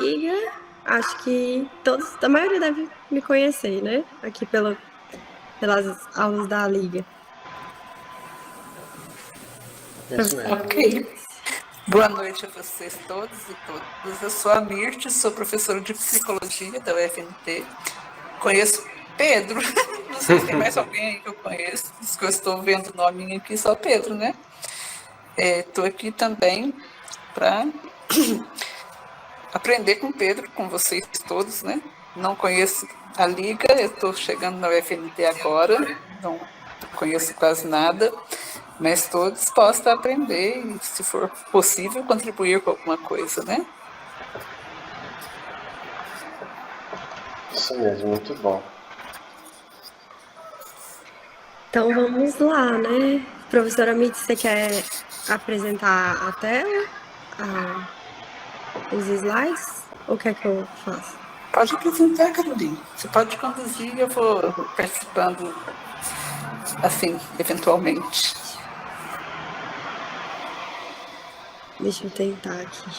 Liga, acho que a maioria deve me conhecer, né? Aqui pelas aulas da Liga. Isso mesmo. Ok. Boa noite a vocês todos e todas. Eu sou a Mirte, sou professora de psicologia da UFMT. Conheço Pedro. Não sei se tem mais alguém aí que eu conheço. Diz que eu estou vendo o nome aqui, só Pedro, né? Estou aqui também para aprender com Pedro, com vocês todos, né? Não conheço a Liga, eu estou chegando na UFMT agora, não conheço quase nada, mas estou disposta a aprender e, se for possível, contribuir com alguma coisa, né? Isso mesmo, muito bom. Então vamos lá, né? Professora Mitz, você quer apresentar a tela? Os slides? Ou quer que eu faça? Pode apresentar, Carolina. Você pode conduzir e eu vou participando, assim, eventualmente. Deixa eu tentar aqui.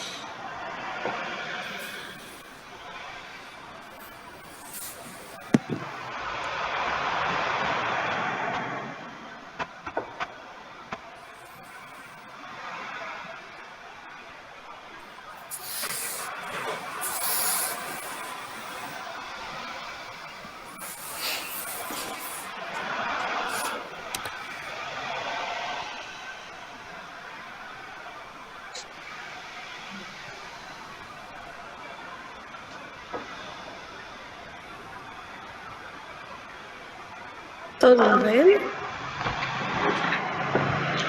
Todo mundo vendo?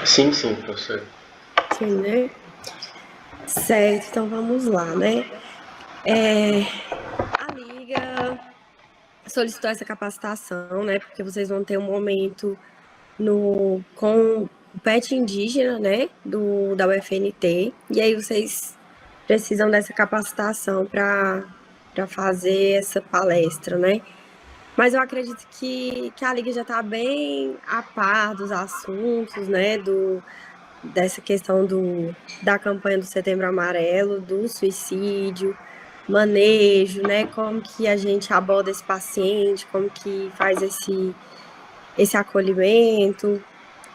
Sim, professor. Sim, né? Certo, então vamos lá, né? A Liga solicitou essa capacitação, né? Porque vocês vão ter um momento com o PET indígena, né? Da UFNT. E aí vocês precisam dessa capacitação para fazer essa palestra, né? Mas eu acredito que a Liga já está bem a par dos assuntos, né? Dessa questão da campanha do Setembro Amarelo, do suicídio, manejo, né? Como que a gente aborda esse paciente, como que faz esse acolhimento.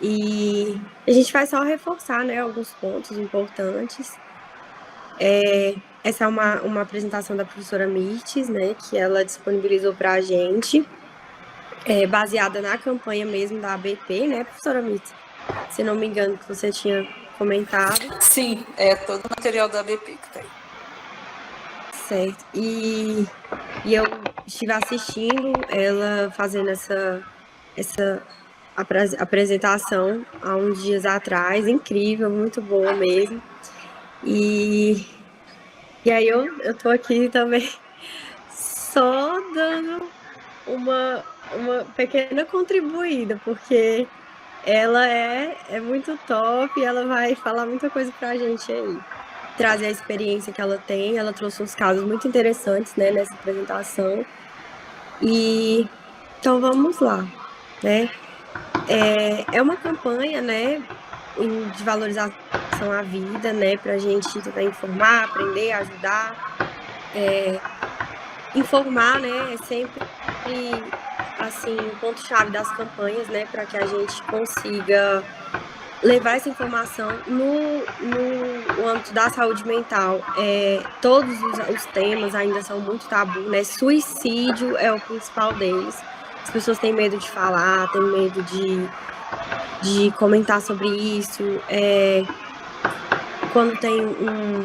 E a gente vai só reforçar, né, alguns pontos importantes. Essa é uma apresentação da professora Mirtes, né, que ela disponibilizou para a gente, baseada na campanha mesmo da ABP, né, professora Mirtes? Se não me engano, que você tinha comentado. Sim, é todo o material da ABP que tem. Certo. E eu estive assistindo ela fazendo essa apresentação há uns dias atrás, incrível, muito boa mesmo. E aí eu tô aqui também só dando uma pequena contribuída, porque ela é muito top, ela vai falar muita coisa pra gente aí. Trazer a experiência que ela tem, ela trouxe uns casos muito interessantes, né, nessa apresentação. E então vamos lá, né? É uma campanha, né, de valorização à vida, né, para a gente tentar informar, aprender, ajudar, informar, né, é sempre assim o ponto-chave das campanhas, né, para que a gente consiga levar essa informação no âmbito da saúde mental. Todos os temas ainda são muito tabu, né? Suicídio é o principal deles. As pessoas têm medo de falar, têm medo de comentar sobre isso. Quando tem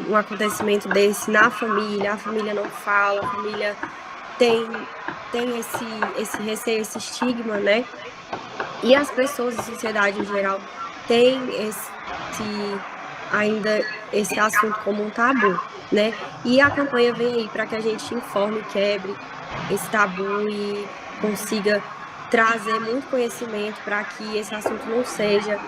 um acontecimento desse na família, a família não fala, a família tem esse receio, esse estigma, né? E as pessoas, a sociedade em geral, têm ainda esse assunto como um tabu, né? E a campanha vem aí para que a gente informe, quebre esse tabu e consiga trazer muito conhecimento para que esse assunto não seja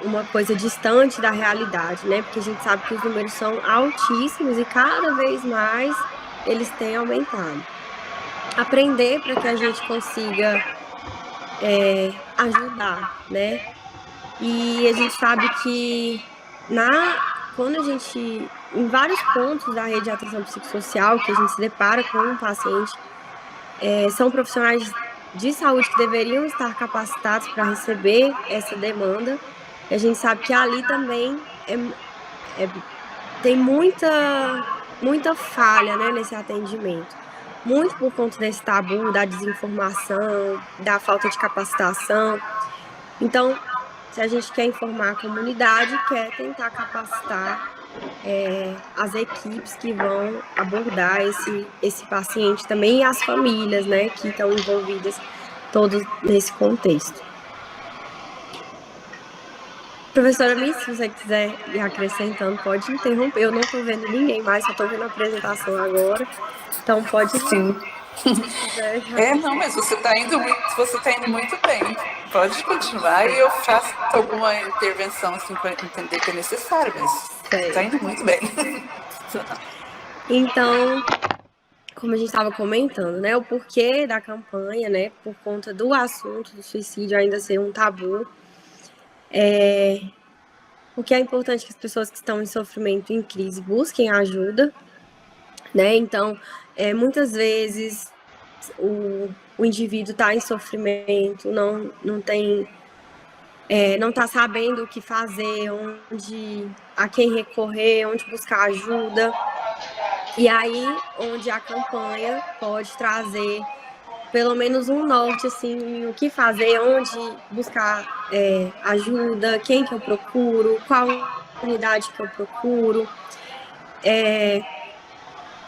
uma coisa distante da realidade, né? Porque a gente sabe que os números são altíssimos e cada vez mais eles têm aumentado. Aprender para que a gente consiga ajudar, né? E a gente sabe que quando a gente em vários pontos da rede de atenção psicossocial que a gente se depara com um paciente, são profissionais de saúde que deveriam estar capacitados para receber essa demanda. E a gente sabe que ali também tem muita falha, né, nesse atendimento. Muito por conta desse tabu, da desinformação, da falta de capacitação. Então, se a gente quer informar a comunidade, quer tentar capacitar as equipes que vão abordar esse paciente também e as famílias, né, que estão envolvidas todos nesse contexto. Professora Miss, se você quiser ir acrescentando, pode interromper. Eu não estou vendo ninguém mais, só estou vendo a apresentação agora. Então pode sim. Não, mas você está indo muito bem. Pode continuar e eu faço alguma intervenção assim para entender que é necessário, mas está indo muito bem. Então, como a gente estava comentando, né, o porquê da campanha, né, por conta do assunto do suicídio ainda ser um tabu, o que é importante que as pessoas que estão em sofrimento, em crise, busquem ajuda, né? Então, muitas vezes o indivíduo está em sofrimento, não tem, não está sabendo o que fazer, a quem recorrer, onde buscar ajuda. E aí, onde a campanha pode trazer pelo menos um norte, assim, o que fazer, onde buscar ajuda, quem que eu procuro, qual unidade que eu procuro.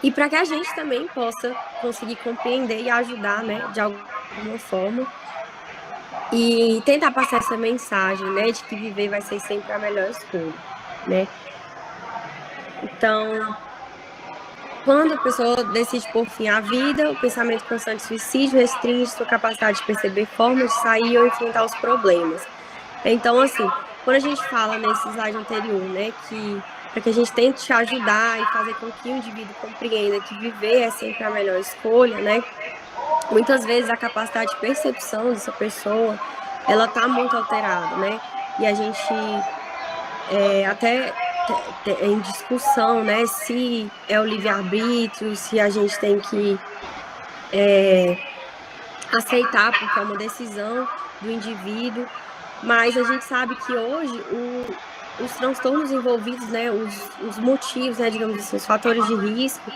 E para que a gente também possa conseguir compreender e ajudar, né, de alguma forma. E tentar passar essa mensagem, né, de que viver vai ser sempre a melhor escolha, né. Então, quando a pessoa decide pôr fim à vida, o pensamento constante de suicídio restringe sua capacidade de perceber formas de sair ou enfrentar os problemas. Então, assim, quando a gente fala nesse slide anterior, né, que para que a gente tente ajudar e fazer com que o indivíduo compreenda que viver é sempre a melhor escolha, né, muitas vezes a capacidade de percepção dessa pessoa, ela tá muito alterada, né, e a gente até em discussão, né, se é o livre-arbítrio, se a gente tem que aceitar porque é uma decisão do indivíduo, mas a gente sabe que hoje os transtornos envolvidos, né, os motivos, né, digamos assim, os fatores de risco,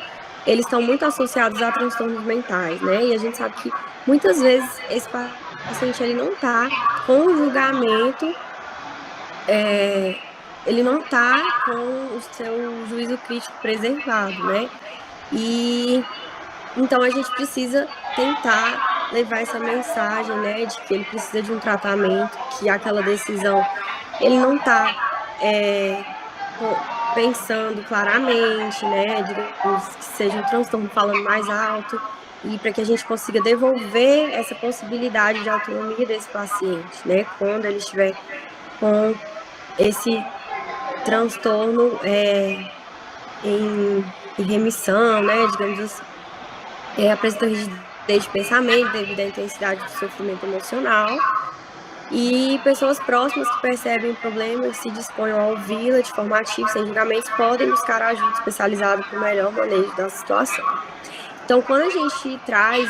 eles estão muito associados a transtornos mentais, né, e a gente sabe que muitas vezes esse paciente ele não está com o julgamento, ele não está com o seu juízo crítico preservado, né, e então a gente precisa tentar levar essa mensagem, né, de que ele precisa de um tratamento, que aquela decisão, ele não está pensando claramente, né, digamos que seja um transtorno falando mais alto, e para que a gente consiga devolver essa possibilidade de autonomia desse paciente, né, quando ele estiver com esse transtorno em remissão, né, digamos assim, apresenta rigidez de pensamento devido à intensidade do sofrimento emocional. E pessoas próximas que percebem o problema e se dispõem a ouvi-la de forma ativa, sem julgamentos, podem buscar ajuda especializada para o melhor manejo da situação. Então, quando a gente traz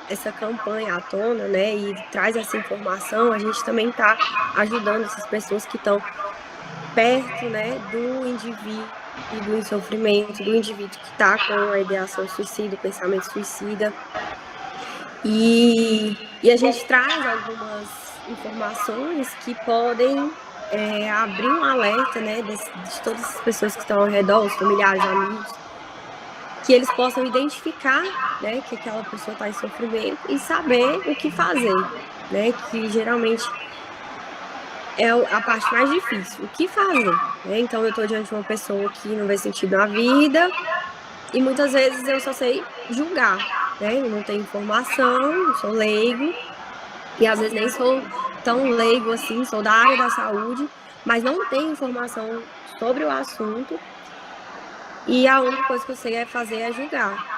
essa campanha à tona, né, e traz essa informação, a gente também está ajudando essas pessoas que estão perto, né, do indivíduo em sofrimento, do indivíduo que está com a ideação suicida, o pensamento suicida. E a gente traz algumas informações que podem abrir um alerta, né, de todas as pessoas que estão ao redor, os familiares, amigos, que eles possam identificar, né, que aquela pessoa está em sofrimento e saber o que fazer, né, que geralmente é a parte mais difícil, o que fazer, né? Então eu estou diante de uma pessoa que não vê sentido na vida e muitas vezes eu só sei julgar, né? Eu não tenho informação, sou leigo e às vezes nem sou tão leigo assim, sou da área da saúde, mas não tenho informação sobre o assunto e a única coisa que eu sei fazer é julgar.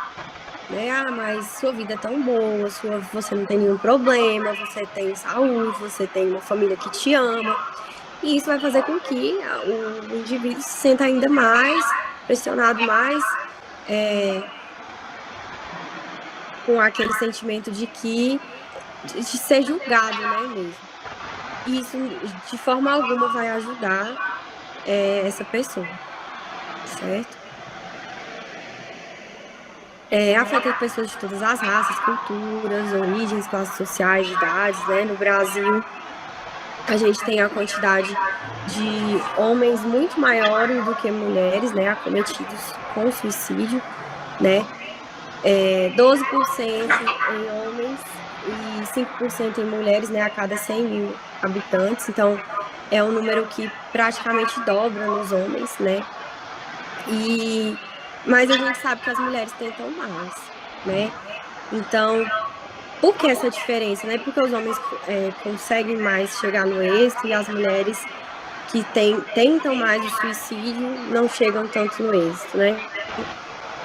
Né? Ah, mas sua vida é tão boa, você não tem nenhum problema, você tem saúde, você tem uma família que te ama. E isso vai fazer com que o indivíduo se sinta ainda mais pressionado, mais com aquele sentimento de ser julgado, né, mesmo. E isso, de forma alguma, vai ajudar essa pessoa, certo? Afeta pessoas de todas as raças, culturas, origens, classes sociais, idades, né? No Brasil, a gente tem a quantidade de homens muito maiores do que mulheres, né? Acometidos com suicídio, né? 12% em homens e 5% em mulheres, né? A cada 100 mil habitantes. Então, é um número que praticamente dobra nos homens, né? Mas a gente sabe que as mulheres tentam mais, né? Então, por que essa diferença, né? Porque os homens conseguem mais chegar no êxito e as mulheres que tentam mais o suicídio não chegam tanto no êxito, né?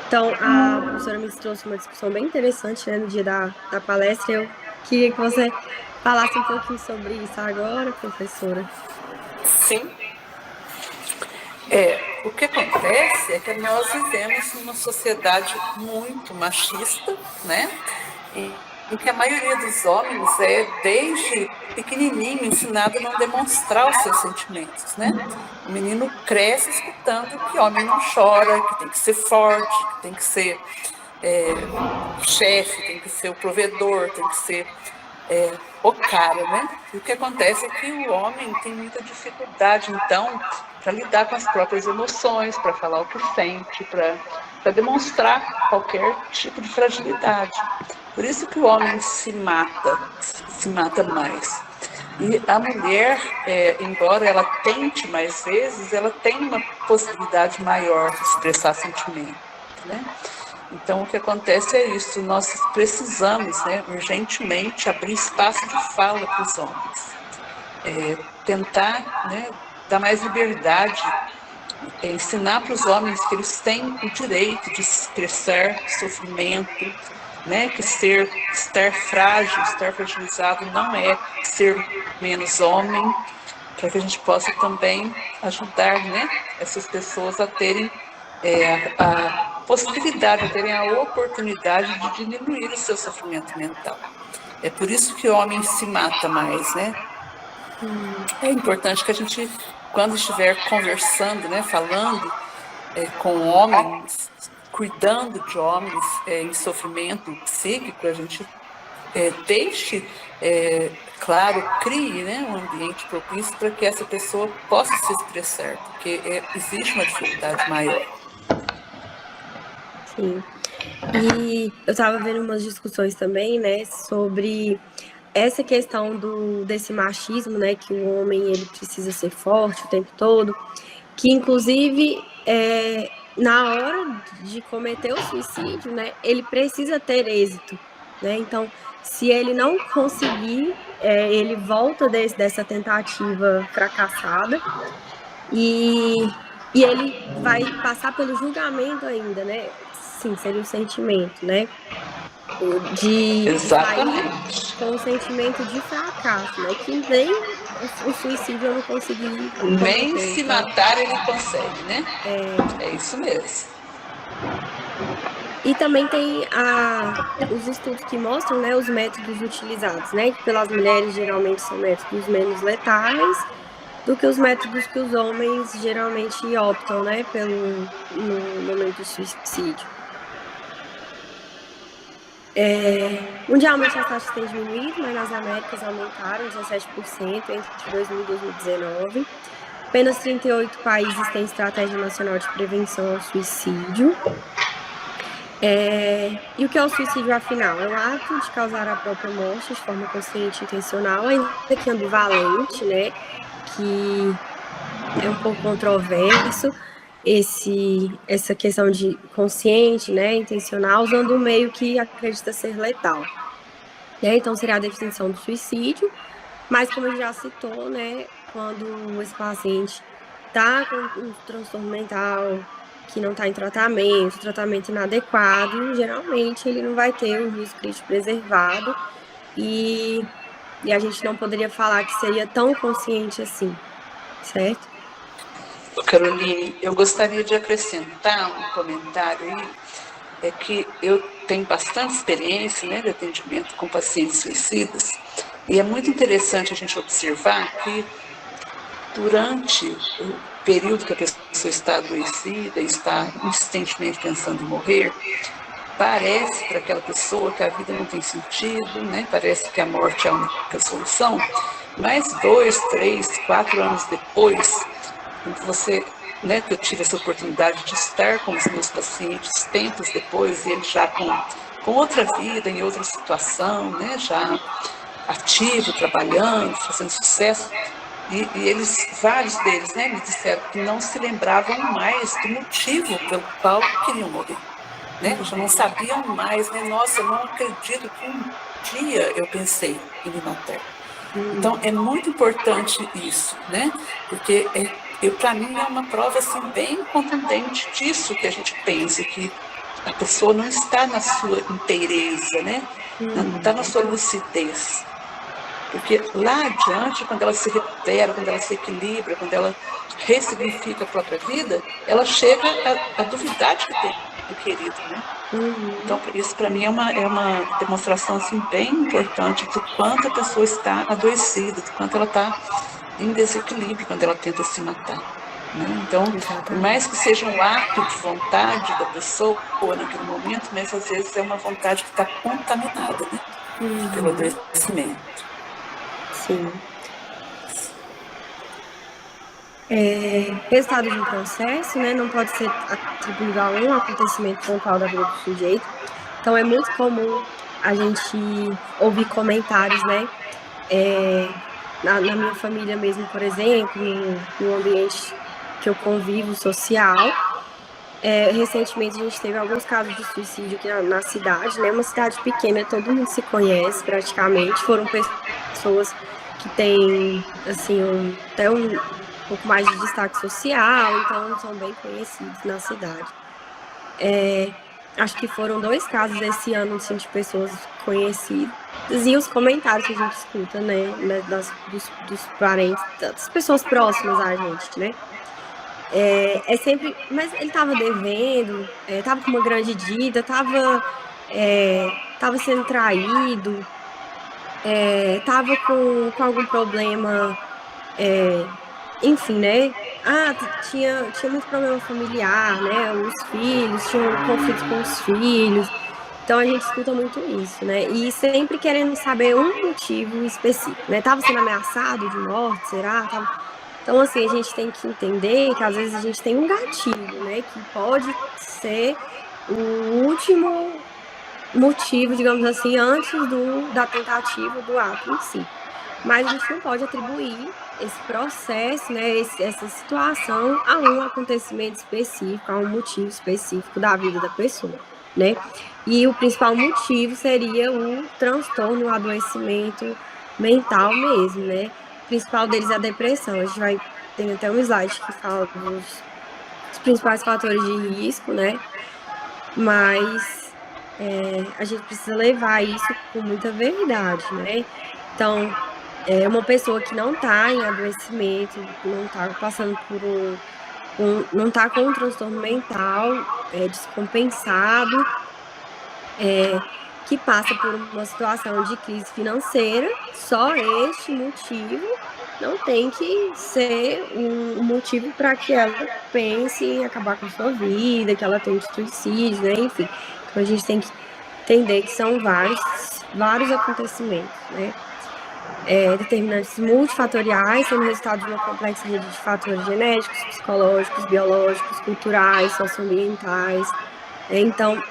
Então, a professora me trouxe uma discussão bem interessante, né, no dia da palestra. Eu queria que você falasse um pouquinho sobre isso agora, professora. Sim. O que acontece é que nós vivemos numa sociedade muito machista, né? Em que a maioria dos homens desde pequenininho, ensinado a não demonstrar os seus sentimentos, né? O menino cresce escutando que homem não chora, que tem que ser forte, que tem que ser chefe, tem que ser o provedor, tem que ser o cara, né? E o que acontece é que o homem tem muita dificuldade, então, para lidar com as próprias emoções, para falar o que sente, para demonstrar qualquer tipo de fragilidade. Por isso que o homem se mata mais. E a mulher, embora ela tente mais vezes, ela tem uma possibilidade maior de expressar sentimento, né? Então, o que acontece é isso, nós precisamos, né, urgentemente, abrir espaço de fala para os homens, tentar, né, dar mais liberdade, ensinar para os homens que eles têm o direito de expressar sofrimento, né, que estar frágil, estar fragilizado não é ser menos homem, para que a gente possa também ajudar, né, essas pessoas a terem a possibilidade, a terem a oportunidade de diminuir o seu sofrimento mental. É por isso que o homem se mata mais, né? É importante que a gente, quando estiver conversando, né, falando com homens, cuidando de homens em sofrimento psíquico, a gente deixe, claro, crie, né, um ambiente propício para que essa pessoa possa se expressar, porque existe uma dificuldade maior. Sim. E eu estava vendo umas discussões também, né, sobre essa questão desse machismo, né, que o homem ele precisa ser forte o tempo todo, que inclusive na hora de cometer o suicídio, né, ele precisa ter êxito, né? Então, se ele não conseguir, ele volta dessa tentativa fracassada e ele vai passar pelo julgamento ainda, né? Sim, seria o sentimento, né? De sair com o sentimento de fracasso, né? Que nem o suicídio eu não consegui cometer. Nem se matar ele consegue, né? É isso mesmo. E também tem os estudos que mostram, né, os métodos utilizados, né? Que pelas mulheres geralmente são métodos menos letais do que os métodos que os homens geralmente optam, né, no momento do suicídio. Mundialmente as taxas têm diminuído, mas nas Américas aumentaram 17% entre 2000 e 2019. Apenas 38 países têm estratégia nacional de prevenção ao suicídio. E o que é o suicídio, afinal? É o ato de causar a própria morte de forma consciente e intencional, ainda que ambivalente, né? Que é um pouco controverso, essa questão de consciente, né, intencional, usando um meio que acredita ser letal. Né? Então, seria a definição do suicídio, mas como a gente já citou, né, quando esse paciente está com um transtorno mental que não está em tratamento inadequado, geralmente ele não vai ter o juízo crítico preservado e a gente não poderia falar que seria tão consciente assim. certo? Caroline, eu gostaria de acrescentar um comentário aí, é que eu tenho bastante experiência, né, de atendimento com pacientes suicidas, e é muito interessante a gente observar que durante o período que a pessoa está adoecida, está insistentemente pensando em morrer, parece para aquela pessoa que a vida não tem sentido, né? Parece que a morte é a única solução, mas 2, 3, 4 anos depois, quando você, né, que eu tive essa oportunidade de estar com os meus pacientes tempos depois, e eles já com outra vida, em outra situação, né, já ativo, trabalhando, fazendo sucesso, e eles, vários deles, né, me disseram que não se lembravam mais do motivo pelo qual queriam morrer. Né? Já não sabiam mais, né? Nossa, eu não acredito que um dia eu pensei em me matar. Então, é muito importante isso, né? Porque para mim é uma prova assim, bem contundente disso que a gente pensa, que a pessoa não está na sua inteireza, né? Não está na sua lucidez. Porque lá adiante, quando ela se recupera, quando ela se equilibra, quando ela ressignifica a própria vida, ela chega a duvidar de que tem um querido, né? Então, isso para mim é uma demonstração assim, bem importante do quanto a pessoa está adoecida, do quanto ela está em desequilíbrio quando ela tenta se matar. Né? Então, por mais que seja um ato de vontade da pessoa naquele momento, mas às vezes é uma vontade que está contaminada, né? Pelo adoecimento. Sim. Resultado de um processo, né, não pode ser atribuído a um acontecimento pontual da vida do sujeito. Então, é muito comum a gente ouvir comentários, né, na minha família mesmo, por exemplo, no ambiente que eu convivo social. Recentemente, a gente teve alguns casos de suicídio aqui na cidade, né, uma cidade pequena, todo mundo se conhece praticamente, foram pessoas que têm, assim, até um pouco mais de destaque social, então são bem conhecidos na cidade. Acho que foram 2 casos esse ano, assim, de pessoas conhecidas, e os comentários que a gente escuta, né, dos parentes, das pessoas próximas a gente, né. Sempre, mas ele estava devendo, estava com uma grande dívida, estava sendo traído, estava com algum problema, enfim, né? Tinha muito problema familiar, né? Os filhos, tinham um conflito com os filhos. Então a gente escuta muito isso, né? E sempre querendo saber um motivo específico, né? Tava sendo ameaçado de morte, será? Então, assim, a gente tem que entender que às vezes a gente tem um gatilho, né? Que pode ser o último motivo, digamos assim, antes da tentativa do ato em si. Mas a gente não pode atribuir esse processo, né, essa situação a um acontecimento específico, a um motivo específico da vida da pessoa, né? E o principal motivo seria o transtorno, o adoecimento mental mesmo, né? O principal deles é a depressão. A gente tem até um slide que fala dos principais fatores de risco, né? Mas a gente precisa levar isso com muita verdade, né? Então, uma pessoa que não está em adoecimento, não está passando por não está com um transtorno mental descompensado, que passa por uma situação de crise financeira, só este motivo não tem que ser um motivo para que ela pense em acabar com a sua vida, que ela tente suicídio, né? Enfim. Então a gente tem que entender que são vários acontecimentos, né? Determinantes multifatoriais, sendo resultado de uma complexa rede de fatores genéticos, psicológicos, biológicos, culturais, socioambientais. Então,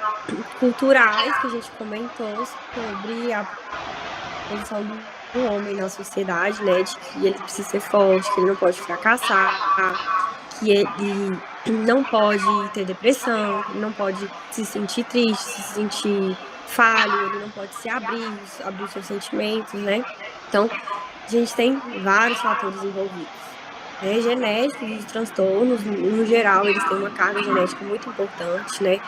culturais, que a gente comentou sobre a posição do homem na sociedade, né, de que ele precisa ser forte, que ele não pode fracassar, que ele não pode ter depressão, ele não pode se sentir triste, se sentir falho, ele não pode se abrir os seus sentimentos, né? Então, a gente tem vários fatores envolvidos. Genéticos de transtornos, no geral, eles têm uma carga genética muito importante, né?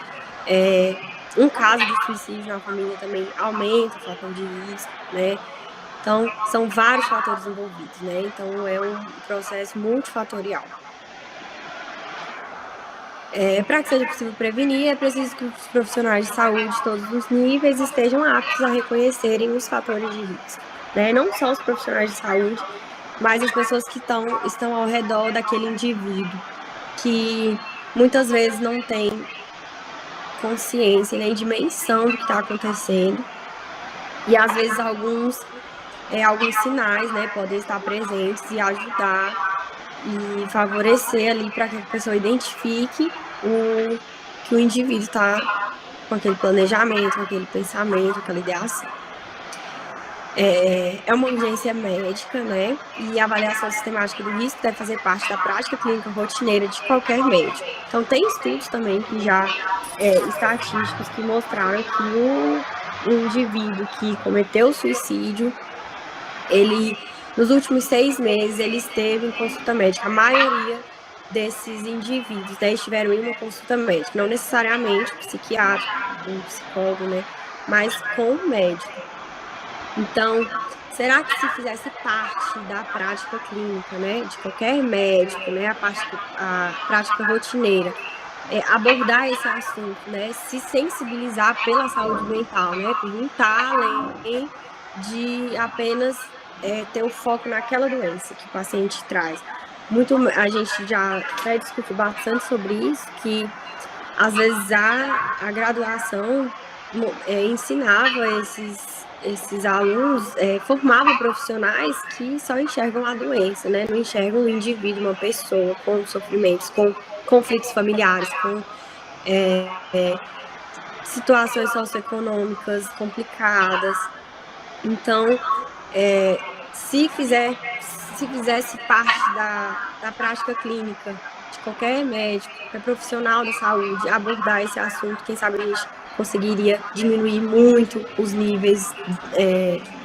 Um caso de suicídio na família também aumenta o fator de risco, né? Então, são vários fatores envolvidos, né? Então, é um processo multifatorial. Para que seja possível prevenir, é preciso que os profissionais de saúde de todos os níveis estejam aptos a reconhecerem os fatores de risco, né? Não só os profissionais de saúde, mas as pessoas que estão ao redor daquele indivíduo, que muitas vezes não tem consciência nem dimensão do que está acontecendo, e às vezes alguns sinais, né, podem estar presentes e ajudar e favorecer ali para que a pessoa identifique que o indivíduo está com aquele planejamento, com aquele pensamento, aquela ideação. É uma urgência médica, né? E a avaliação sistemática do risco deve fazer parte da prática clínica rotineira de qualquer médico. Então, tem estudos também que já, estatísticos, que mostraram que o indivíduo que cometeu suicídio, ele, nos últimos 6 meses, ele esteve em consulta médica. A maioria desses indivíduos, né, estiveram em uma consulta médica, não necessariamente um psiquiatra, um psicólogo, né, mas com um médico. Então, será que se fizesse parte da prática clínica, né, de qualquer médico, né, a prática rotineira, abordar esse assunto, né, se sensibilizar pela saúde mental, né, perguntar além de apenas ter o foco naquela doença que o paciente traz. A gente já até discutiu bastante sobre isso, que às vezes a graduação ensinava esses alunos, formava profissionais que só enxergam a doença, né? Não enxergam o indivíduo, uma pessoa com sofrimentos, com conflitos familiares, com situações socioeconômicas complicadas. Então, se fizesse parte da prática clínica de qualquer médico, qualquer profissional da saúde, abordar esse assunto, quem sabe a gente conseguiria diminuir muito os níveis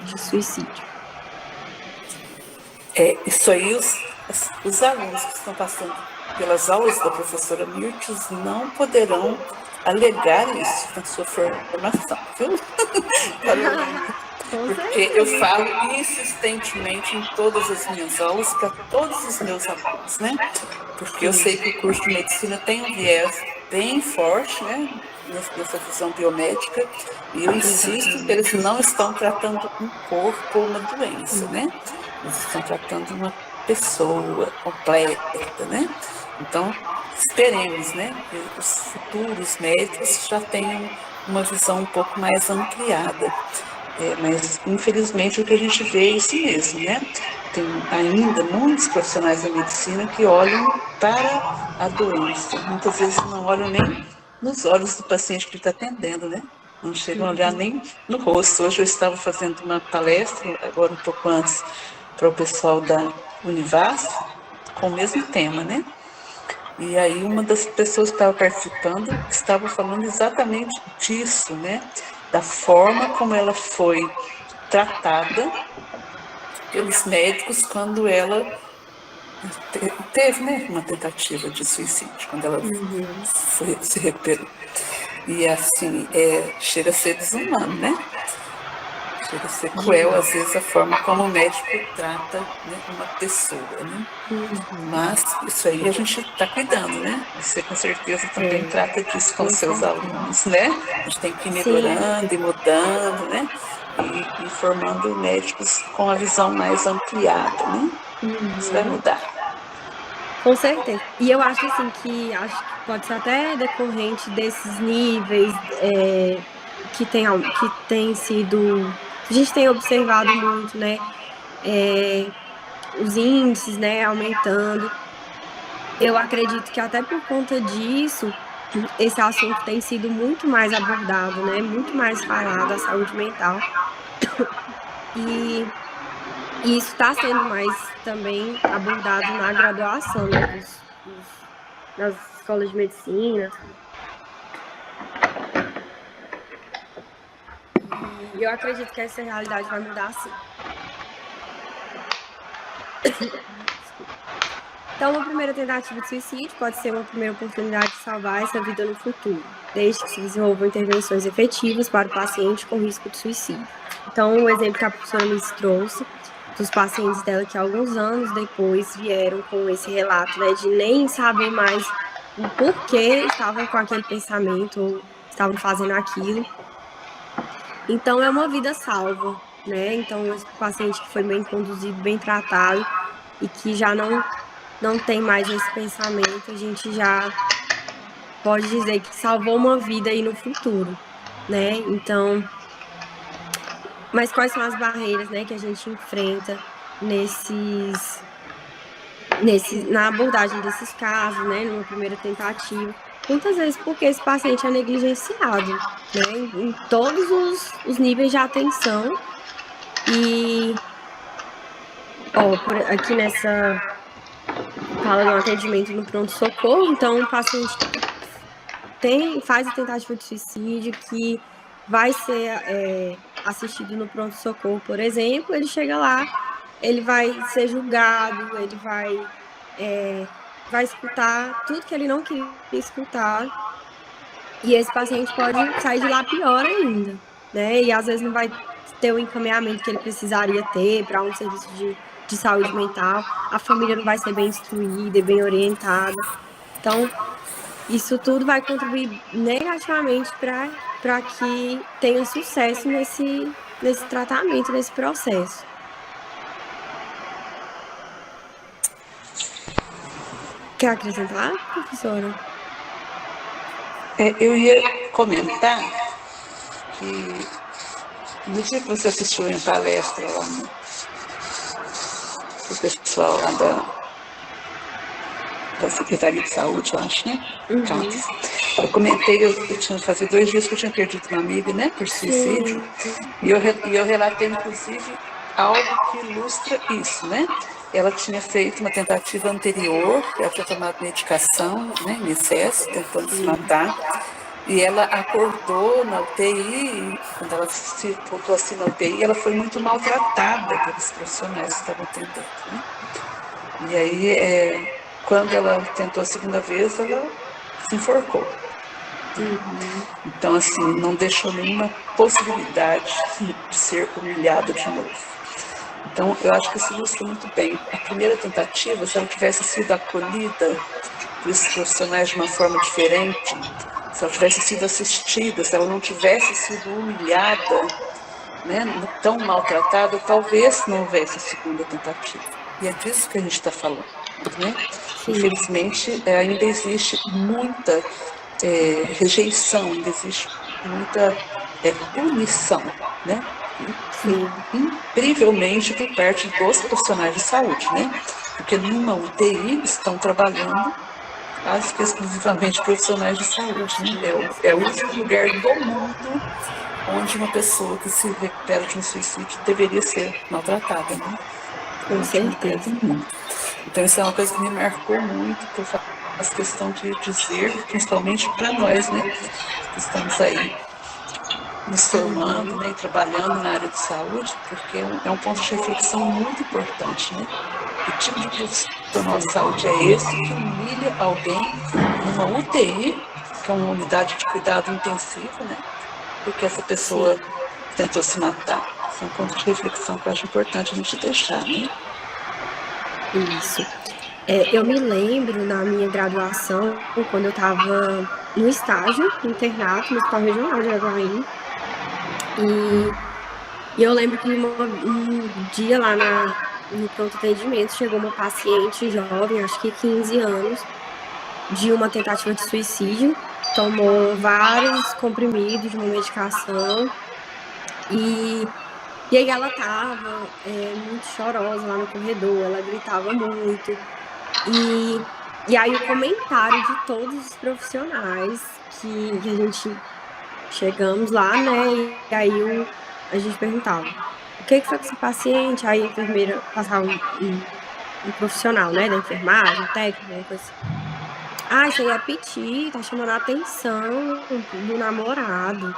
de suicídio. Isso aí, os alunos que estão passando pelas aulas da professora Mirtes não poderão alegar isso na sua formação, viu? Porque eu falo insistentemente em todas as minhas aulas para todos os meus alunos, né? Porque eu sei que o curso de medicina tem um viés bem forte, né? Nessa visão biomédica, e eu insisto que eles não estão tratando um corpo ou uma doença, né? Eles estão tratando uma pessoa completa, né? Então, esperemos, né, que os futuros médicos já tenham uma visão um pouco mais ampliada. Mas, infelizmente, o que a gente vê é isso mesmo, né? Tem ainda muitos profissionais da medicina que olham para a doença. Muitas vezes não olham nem nos olhos do paciente que está atendendo, né? Não chegam a olhar nem no rosto. Hoje eu estava fazendo uma palestra, agora um pouco antes, para o pessoal da Univasf, com o mesmo tema, né? E aí uma das pessoas que estava participando estava falando exatamente disso, né? Da forma como ela foi tratada pelos médicos quando ela teve, né, uma tentativa de suicídio, quando ela se recuperou. E assim, chega a ser desumano, né? Chega a ser cruel, às vezes, a forma como o médico trata, né, uma pessoa, né? Mas isso aí a gente está cuidando, né? Você com certeza também trata disso com os seus alunos, né? A gente tem que ir melhorando e mudando, né? E formando médicos com a visão mais ampliada, né? Isso vai mudar. Com certeza. E eu acho assim que pode ser até decorrente desses níveis que tem sido. A gente tem observado muito, né? Os índices, né, aumentando. Eu acredito que até por conta disso, esse assunto tem sido muito mais abordado, né? Muito mais falado, a saúde mental. E isso está sendo mais também abordado na graduação, né, nas escolas de medicina. E eu acredito que essa realidade vai mudar sim. Então, uma primeira tentativa de suicídio pode ser uma primeira oportunidade de salvar essa vida no futuro. desde que se desenvolvam intervenções efetivas para o paciente com risco de suicídio. Então, o exemplo que a professora Miss trouxe dos pacientes dela que alguns anos depois vieram com esse relato, né, de nem saber mais o porquê estavam com aquele pensamento ou estavam fazendo aquilo. Então, é uma vida salva, né? Então, esse paciente que foi bem conduzido, bem tratado e que já não tem mais esse pensamento, a gente já pode dizer que salvou uma vida aí no futuro, né? Então, mas quais são as barreiras, né, que a gente enfrenta na abordagem desses casos, né, numa primeira tentativa? Muitas vezes porque esse paciente é negligenciado, né, em todos os níveis de atenção. E, aqui nessa fala do atendimento no pronto-socorro, então o paciente faz a tentativa de suicídio, que vai ser assistido no pronto-socorro, por exemplo, ele chega lá, ele vai ser julgado, ele vai escutar tudo que ele não queria escutar, e esse paciente pode sair de lá pior ainda, né? E às vezes não vai ter o encaminhamento que ele precisaria ter para um serviço de saúde mental, a família não vai ser bem instruída e bem orientada. Então, isso tudo vai contribuir negativamente para que tenha sucesso nesse tratamento, nesse processo. Quer acrescentar, professora? Eu ia comentar que no dia que você assistiu em palestra lá o pessoal lá da Secretaria de Saúde, eu acho, né? Eu comentei, eu tinha fazia 2 dias que eu tinha perdido uma amiga, né, por suicídio, e eu relatei, inclusive, algo que ilustra isso, né? Ela tinha feito uma tentativa anterior, ela tinha tomado medicação, né, em excesso, tentando se matar, e ela acordou na UTI, quando ela se voltou assim na UTI, ela foi muito maltratada pelos profissionais que estavam atendendo, né? E aí, quando ela tentou a segunda vez, ela se enforcou. Então, assim, não deixou nenhuma possibilidade de ser humilhada de novo. Então, eu acho que isso ilustra muito bem. A primeira tentativa, se ela tivesse sido acolhida por esses profissionais de uma forma diferente, se ela tivesse sido assistida, se ela não tivesse sido humilhada, né, tão maltratada, talvez não houvesse a segunda tentativa. E é disso que a gente está falando, né? Infelizmente, ainda existe muita rejeição, ainda existe muita punição, né? Incrivelmente por parte dos profissionais de saúde, né? Porque numa UTI estão trabalhando quase que exclusivamente profissionais de saúde, né? É o único lugar do mundo onde uma pessoa que se recupera de um suicídio deveria ser maltratada, né? Com certeza. Então isso é uma coisa que me marcou muito, que eu faço questão de dizer, principalmente para nós, né? Que estamos aí nos formando, né, e trabalhando na área de saúde, porque é um ponto de reflexão muito importante, né? Que tipo de profissional de saúde é esse que humilha alguém numa UTI, que é uma unidade de cuidado intensivo, né? Porque essa pessoa tentou se matar. Esse é um ponto de reflexão que eu acho importante a gente deixar, né? Isso. Eu me lembro na minha graduação, quando eu estava no estágio, no internato, no Hospital Regional de Araguaína. E eu lembro que um dia lá no pronto atendimento chegou uma paciente jovem, acho que 15 anos, de uma tentativa de suicídio. Tomou vários comprimidos de uma medicação. E aí ela estava muito chorosa lá no corredor, ela gritava muito. E aí o comentário de todos os profissionais que a gente chegamos lá, né? E aí a gente perguntava, o que foi com esse paciente? Aí a enfermeira passava um profissional, né? Da enfermagem, técnico, uma coisa assim. Isso aí é piti, tá chamando a atenção do namorado.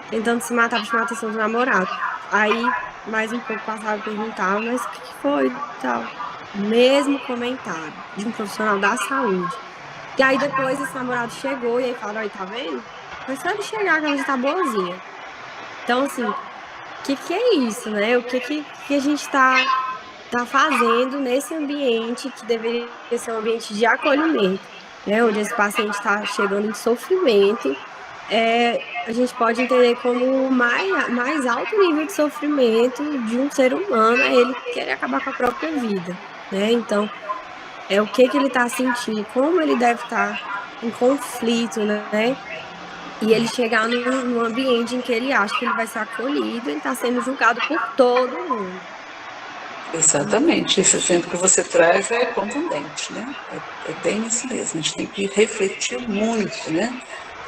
Tentando se matar pra chamar a atenção do namorado. Aí, mais um pouco passava e perguntava, mas o que foi e tal. Mesmo comentário de um profissional da saúde. E aí depois esse namorado chegou e aí falou, aí tá vendo? Foi só ele chegar que ela já tá boazinha. Então, assim, o que é isso, né? O que a gente tá fazendo nesse ambiente que deveria ser um ambiente de acolhimento, né? Onde esse paciente está chegando em sofrimento, a gente pode entender como o mais alto nível de sofrimento de um ser humano é ele querer acabar com a própria vida, né? Então, o que ele está sentindo, como ele deve estar em conflito, né? E ele chegar num ambiente em que ele acha que ele vai ser acolhido, ele está sendo julgado por todo mundo. Exatamente, esse exemplo que você traz é contundente, né? É bem isso mesmo, a gente tem que refletir muito, né?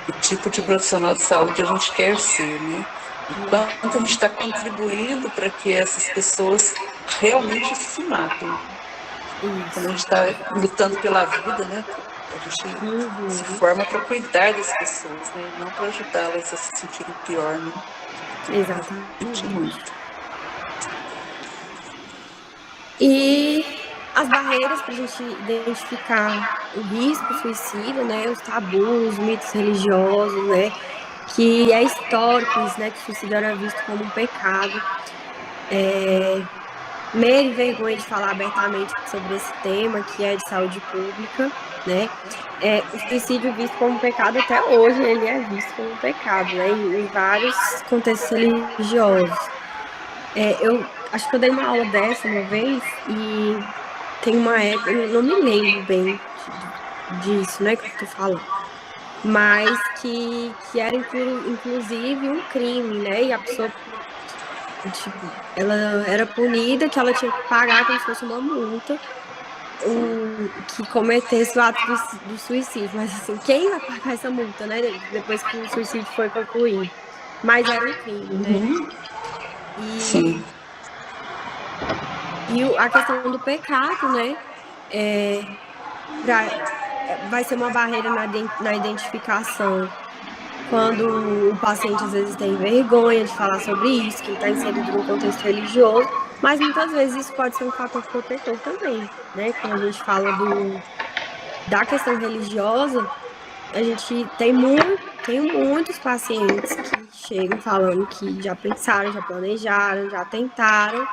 O tipo de profissional de saúde a gente quer ser, né? E quanto a gente está contribuindo para que essas pessoas realmente se matem. Quando a gente está lutando pela vida, né? A gente se forma para cuidar das pessoas, né? Não para ajudá-las a se sentirem pior, né? Exatamente. Muito. E as barreiras para a gente identificar o risco suicida, né? Os tabus, mitos religiosos, né? Que é histórico isso, né? Que o suicídio era visto como um pecado. Medo e vergonha de falar abertamente sobre esse tema, que é de saúde pública, né? O suicídio visto como um pecado até hoje, ele é visto como um pecado, né? Em vários contextos religiosos. Eu acho que eu dei uma aula dessa uma vez e tem uma época, eu não me lembro bem disso, né, que eu tô falando, mas que era inclusive um crime, né, e a pessoa, tipo, ela era punida, que ela tinha que pagar como se fosse uma multa, que cometesse o ato do suicídio, mas assim, quem vai pagar essa multa, né, depois que o suicídio foi concluído? Mas era um crime, né? Sim. E a questão do pecado, né? Vai ser uma barreira na identificação quando o paciente às vezes tem vergonha de falar sobre isso, que ele está inserido num contexto religioso, mas muitas vezes isso pode ser um fator protetor também, né? Quando a gente fala da questão religiosa, a gente tem muitos pacientes que chegam falando que já pensaram, já planejaram, já tentaram,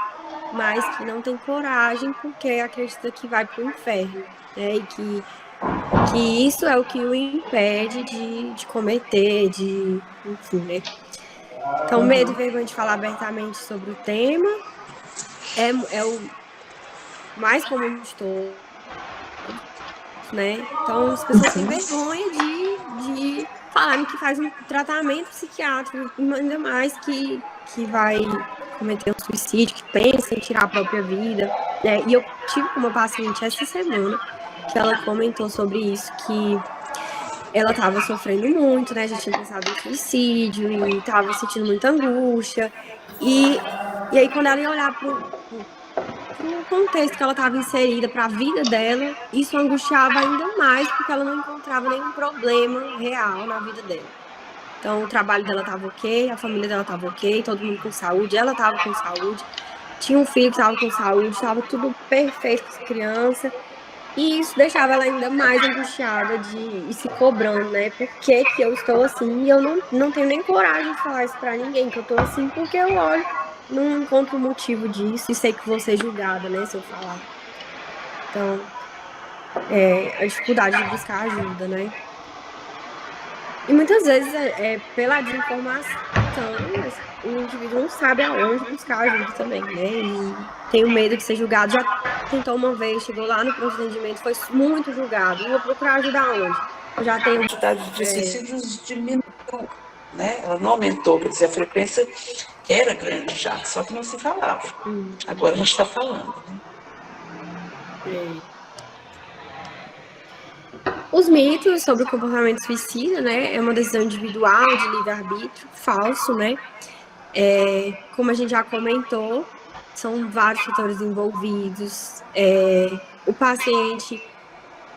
mas que não tem coragem porque acredita que vai para o inferno, né? E que isso é o que o impede de cometer, enfim, né? Então, medo e vergonha de falar abertamente sobre o tema é o mais comum de todos, né? Então, as pessoas têm vergonha de falarem que faz um tratamento psiquiátrico, ainda mais que vai cometer um suicídio, que pensa em tirar a própria vida, né? E eu tive uma paciente essa semana que ela comentou sobre isso, que ela estava sofrendo muito, né? Já tinha pensado em suicídio e estava sentindo muita angústia. E aí, quando ela ia olhar pro contexto que ela estava inserida, para a vida dela, isso angustiava ainda mais, porque ela não encontrava nenhum problema real na vida dela. Então, o trabalho dela estava ok, a família dela estava ok, todo mundo com saúde, ela estava com saúde, tinha um filho que estava com saúde, estava tudo perfeito com as crianças. E isso deixava ela ainda mais angustiada e se cobrando, né? Por que eu estou assim? E eu não tenho nem coragem de falar isso pra ninguém, que eu tô assim, porque eu olho, não encontro motivo disso e sei que vou ser julgada, né? Se eu falar. Então, a dificuldade de buscar ajuda, né? E muitas vezes pela desinformação, o indivíduo não sabe aonde buscar ajuda também, né? E tem o medo de ser julgado. Já tentou uma vez, chegou lá no pronto atendimento, foi muito julgado. Vou procurar ajuda onde? Eu já tenho. A quantidade de suicídios diminuiu, né? Ela não aumentou, quer dizer, a frequência era grande já, só que não se falava. Agora a gente está falando, né? Os mitos sobre o comportamento suicida, né? É uma decisão individual, de livre-arbítrio, falso, né? Como a gente já comentou, são vários fatores envolvidos. O paciente,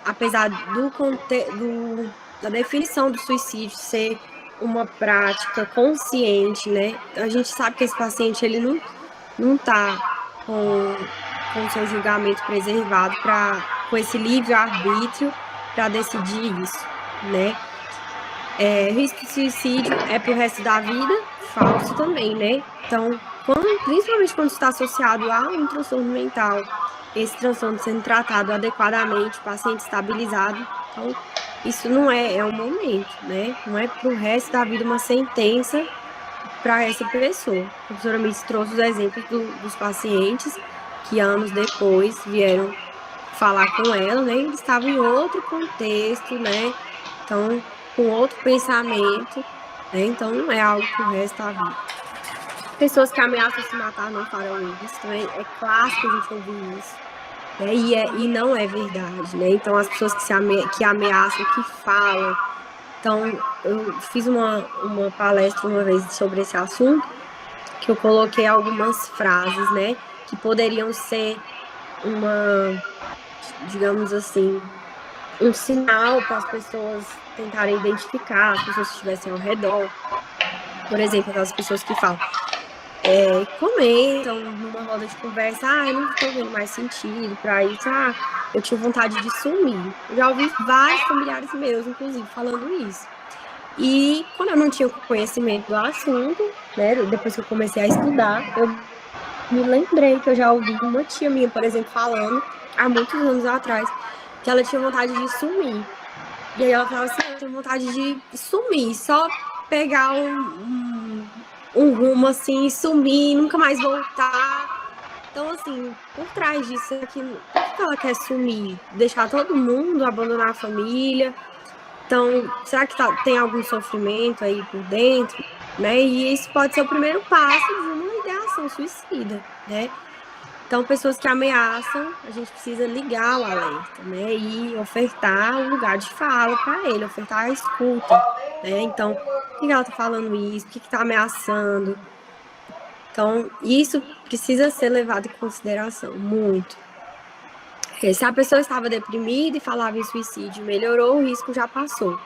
apesar da definição do suicídio ser uma prática consciente, né? A gente sabe que esse paciente ele não está com o seu julgamento preservado com esse livre-arbítrio para decidir isso, né? Risco de suicídio é pro resto da vida, falso também, né? Então, principalmente quando está associado a um transtorno mental, esse transtorno sendo tratado adequadamente, paciente estabilizado, então isso não é um momento, né? Não é pro resto da vida uma sentença para essa pessoa. A professora Miss trouxe os exemplos dos pacientes que anos depois vieram falar com ela, né? Eles estavam em outro contexto, né? Então, com outro pensamento, né? Então, não é algo que o resto da vida. Pessoas que ameaçam se matar não farão isso, então é clássico a gente ouvir isso. Né? E não é verdade, né? Então, as pessoas que ameaçam, que falam. Então, eu fiz uma palestra uma vez sobre esse assunto, que eu coloquei algumas frases, né? Que poderiam ser digamos assim, um sinal para as pessoas tentarem identificar, as pessoas que estivessem ao redor. Por exemplo, aquelas pessoas que falam, comentam numa roda de conversa, eu não estou vendo mais sentido para isso, eu tinha vontade de sumir. Eu já ouvi vários familiares meus, inclusive, falando isso. E quando eu não tinha conhecimento do assunto, né, depois que eu comecei a estudar, eu me lembrei que eu já ouvi uma tia minha, por exemplo, falando, há muitos anos atrás, que ela tinha vontade de sumir. E aí ela falava assim, eu tenho vontade de sumir, só pegar um rumo assim, sumir, nunca mais voltar. Então, assim, por trás disso aqui, por que ela quer sumir? Deixar todo mundo, abandonar a família? Então, será que tem algum sofrimento aí por dentro? Né? E isso pode ser o primeiro passo de uma ideação suicida, né? Então, pessoas que ameaçam, a gente precisa ligar o alerta, né? E ofertar um lugar de fala para ele, ofertar a escuta, né? Então, por que ela tá falando isso? Por que tá ameaçando? Então, isso precisa ser levado em consideração, muito. Se a pessoa estava deprimida e falava em suicídio, melhorou, o risco já passou.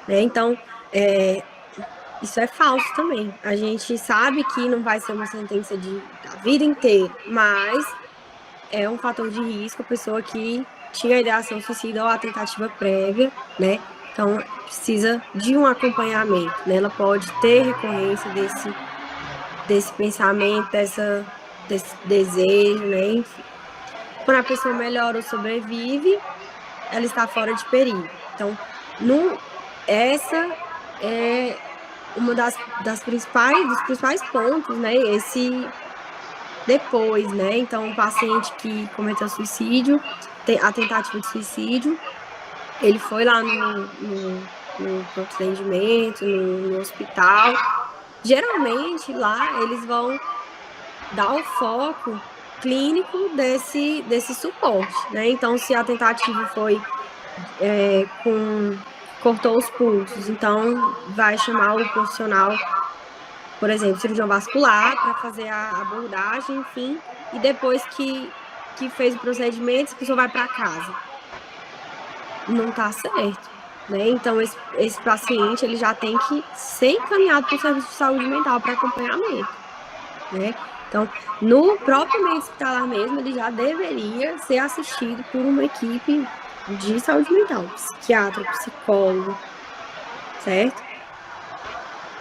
Né? Então, isso é falso também. A gente sabe que não vai ser uma sentença da vida inteira, mas é um fator de risco a pessoa que tinha a ideação suicida ou a tentativa prévia, né? Então, precisa de um acompanhamento, né? Ela pode ter recorrência desse pensamento, desse desejo, né? Enfim. Quando a pessoa melhora ou sobrevive, ela está fora de perigo. Então, essa é uma dos principais pontos, né? Esse depois, né? Então, o paciente que cometeu suicídio, a tentativa de suicídio, ele foi lá no pronto atendimento, no hospital. Geralmente, lá, eles vão dar o foco clínico desse suporte, né? Então, se a tentativa foi cortou os pulsos, então vai chamar o profissional, por exemplo, cirurgião vascular, para fazer a abordagem, enfim, e depois que fez o procedimento, a pessoa vai para casa. Não está certo, né? Então, esse paciente, ele já tem que ser encaminhado para o serviço de saúde mental para acompanhamento, né? Então, no próprio meio hospitalar mesmo, ele já deveria ser assistido por uma equipe de saúde mental, psiquiatra, psicólogo, certo?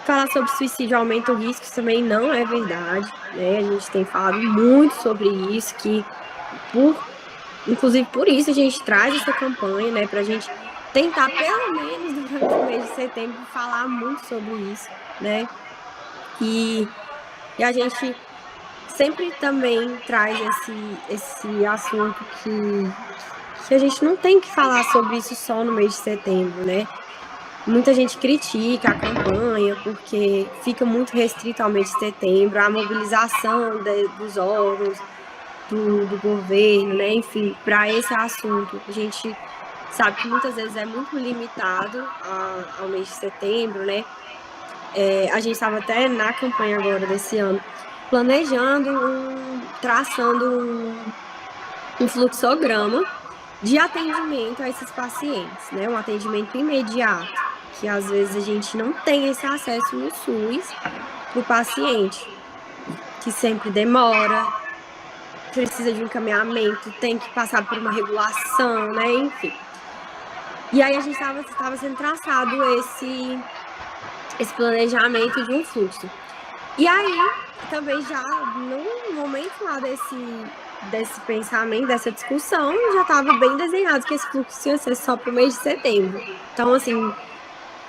Falar sobre suicídio aumenta o risco também não é verdade, né? A gente tem falado muito sobre isso, inclusive por isso a gente traz essa campanha, né? Pra gente tentar, pelo menos durante o mês de setembro, falar muito sobre isso, né? E a gente sempre também traz esse assunto que a gente não tem que falar sobre isso só no mês de setembro, né? Muita gente critica a campanha porque fica muito restrito ao mês de setembro, a mobilização dos órgãos, do governo, né? Enfim, para esse assunto. A gente sabe que muitas vezes é muito limitado ao mês de setembro, né? A gente estava até na campanha agora desse ano, planejando, traçando um fluxograma de atendimento a esses pacientes, né? Um atendimento imediato, que às vezes a gente não tem esse acesso no SUS para o paciente, que sempre demora, precisa de um encaminhamento, tem que passar por uma regulação, né? Enfim. E aí a gente estava sendo traçado esse planejamento de um fluxo. E aí, também já no momento lá desse pensamento, dessa discussão, já estava bem desenhado que esse fluxo ia ser só para o mês de setembro. Então, assim,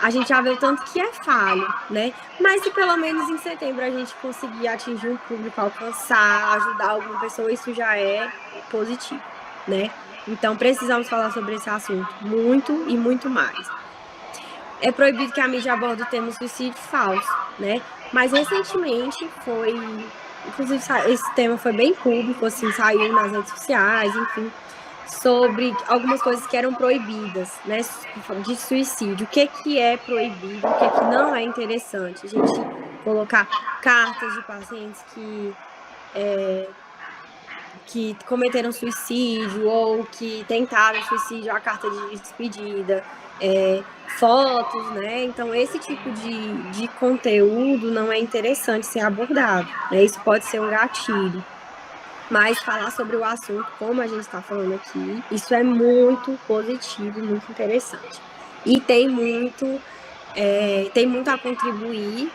a gente já vê o tanto que é falho, né? Mas se pelo menos em setembro a gente conseguir atingir um público, alcançar, ajudar alguma pessoa, isso já é positivo, né? Então, precisamos falar sobre esse assunto muito e muito mais. É proibido que a mídia aborde o tema suicídio falso, né? Mas recentemente inclusive esse tema foi bem público, assim, saiu nas redes sociais, enfim, sobre algumas coisas que eram proibidas, né, de suicídio. O que é proibido, o que não é interessante. A gente colocar cartas de pacientes que cometeram suicídio ou que tentaram suicídio, a carta de despedida, fotos, né? Então, esse tipo de conteúdo não é interessante ser abordado, né? Isso pode ser um gatilho. Mas falar sobre o assunto, como a gente está falando aqui, isso é muito positivo, muito interessante. E tem muito a contribuir,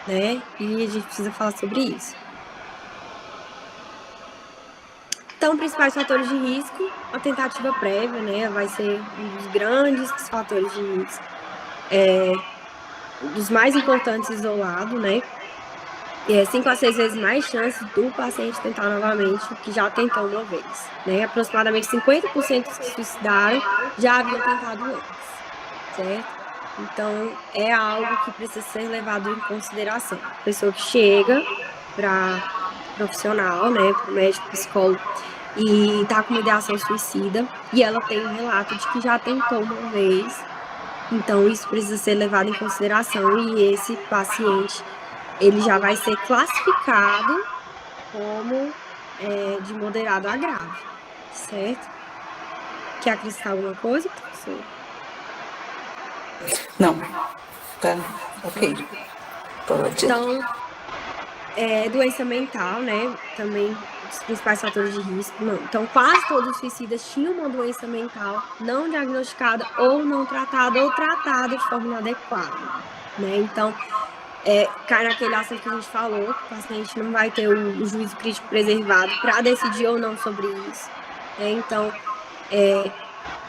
né? E a gente precisa falar sobre isso. Então, principais fatores de risco, a tentativa prévia, né, vai ser um dos grandes fatores de risco, dos mais importantes isolado, né, e é 5 a 6 vezes mais chance do paciente tentar novamente o que já tentou uma vez, né, aproximadamente 50% dos que se suicidaram já haviam tentado antes, certo? Então, é algo que precisa ser levado em consideração. A pessoa que chega para profissional, né, para o médico, psicólogo, e tá com uma ideação suicida, e ela tem um relato de que já tentou uma vez, então isso precisa ser levado em consideração, e esse paciente, ele já vai ser classificado como de moderado a grave, certo? Quer acrescentar alguma coisa, professor? Não, tá, ok, pode. Então, doença mental, né, também os principais fatores de risco. Não. Então, quase todos os suicidas tinham uma doença mental não diagnosticada ou não tratada ou tratada de forma inadequada, né? Então, cai naquele assunto que a gente falou, que o paciente não vai ter o juízo crítico preservado para decidir ou não sobre isso, né? Então,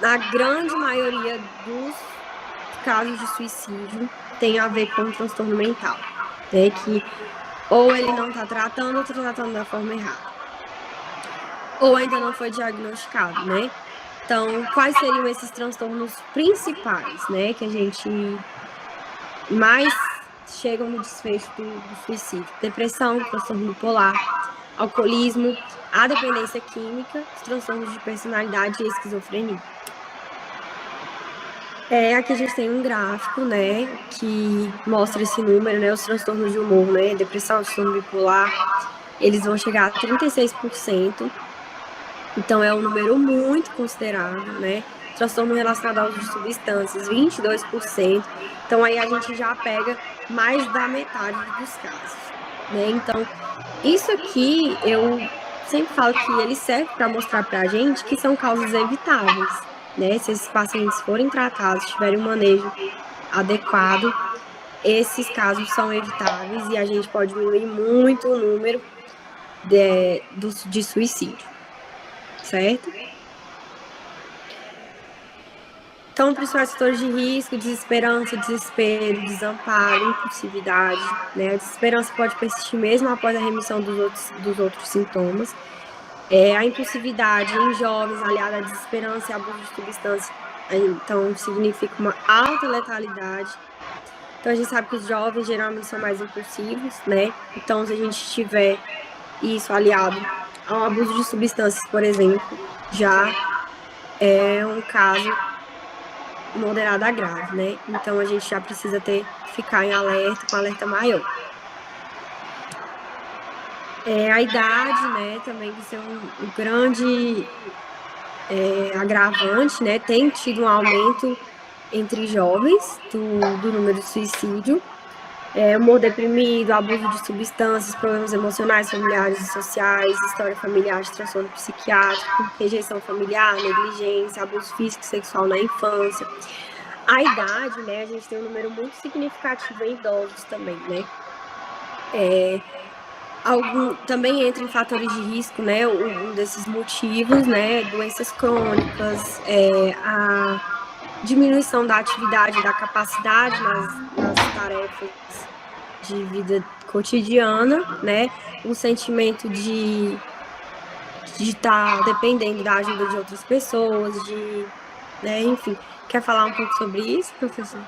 na grande maioria dos casos de suicídio tem a ver com transtorno mental, né? Que ou ele não está tratando ou está tratando da forma errada, ou ainda não foi diagnosticado, né? Então, quais seriam esses transtornos principais, né, que a gente mais chegam no desfecho do suicídio? Depressão, transtorno bipolar, alcoolismo, a dependência química, os transtornos de personalidade e esquizofrenia. Aqui a gente tem um gráfico, né, que mostra esse número, né, os transtornos de humor, né, depressão, transtorno bipolar, eles vão chegar a 36%. Então, é um número muito considerável, né? Transtorno relacionado ao uso de substâncias, 22%. Então, aí a gente já pega mais da metade dos casos, né? Então, isso aqui, eu sempre falo que ele serve para mostrar para a gente que são causas evitáveis, né? Se esses pacientes forem tratados, tiverem um manejo adequado, esses casos são evitáveis e a gente pode diminuir muito o número de suicídio, certo? Então, principais fatores de risco, desesperança, desespero, desamparo, impulsividade, né? A desesperança pode persistir mesmo após a remissão dos outros sintomas. A impulsividade em jovens, aliada à desesperança e abuso de substância, então significa uma alta letalidade. Então, a gente sabe que os jovens geralmente são mais impulsivos, né? Então, se a gente tiver isso aliado ao abuso de substâncias, por exemplo, já é um caso moderado a grave, né? Então a gente já precisa ficar em alerta, com alerta maior. A idade, né, também vai ser um grande agravante, né? Tem tido um aumento entre jovens do número de suicídio. humor deprimido, abuso de substâncias, problemas emocionais, familiares e sociais, história familiar de transtorno psiquiátrico, rejeição familiar, negligência, abuso físico e sexual na infância. A idade, né, a gente tem um número muito significativo em idosos também, né? Também entra em fatores de risco, né? Um desses motivos, né? Doenças crônicas, a diminuição da atividade, da capacidade nas tarefas de vida cotidiana, né? O sentimento de estar dependendo da ajuda de outras pessoas, né? Enfim. Quer falar um pouco sobre isso, professor?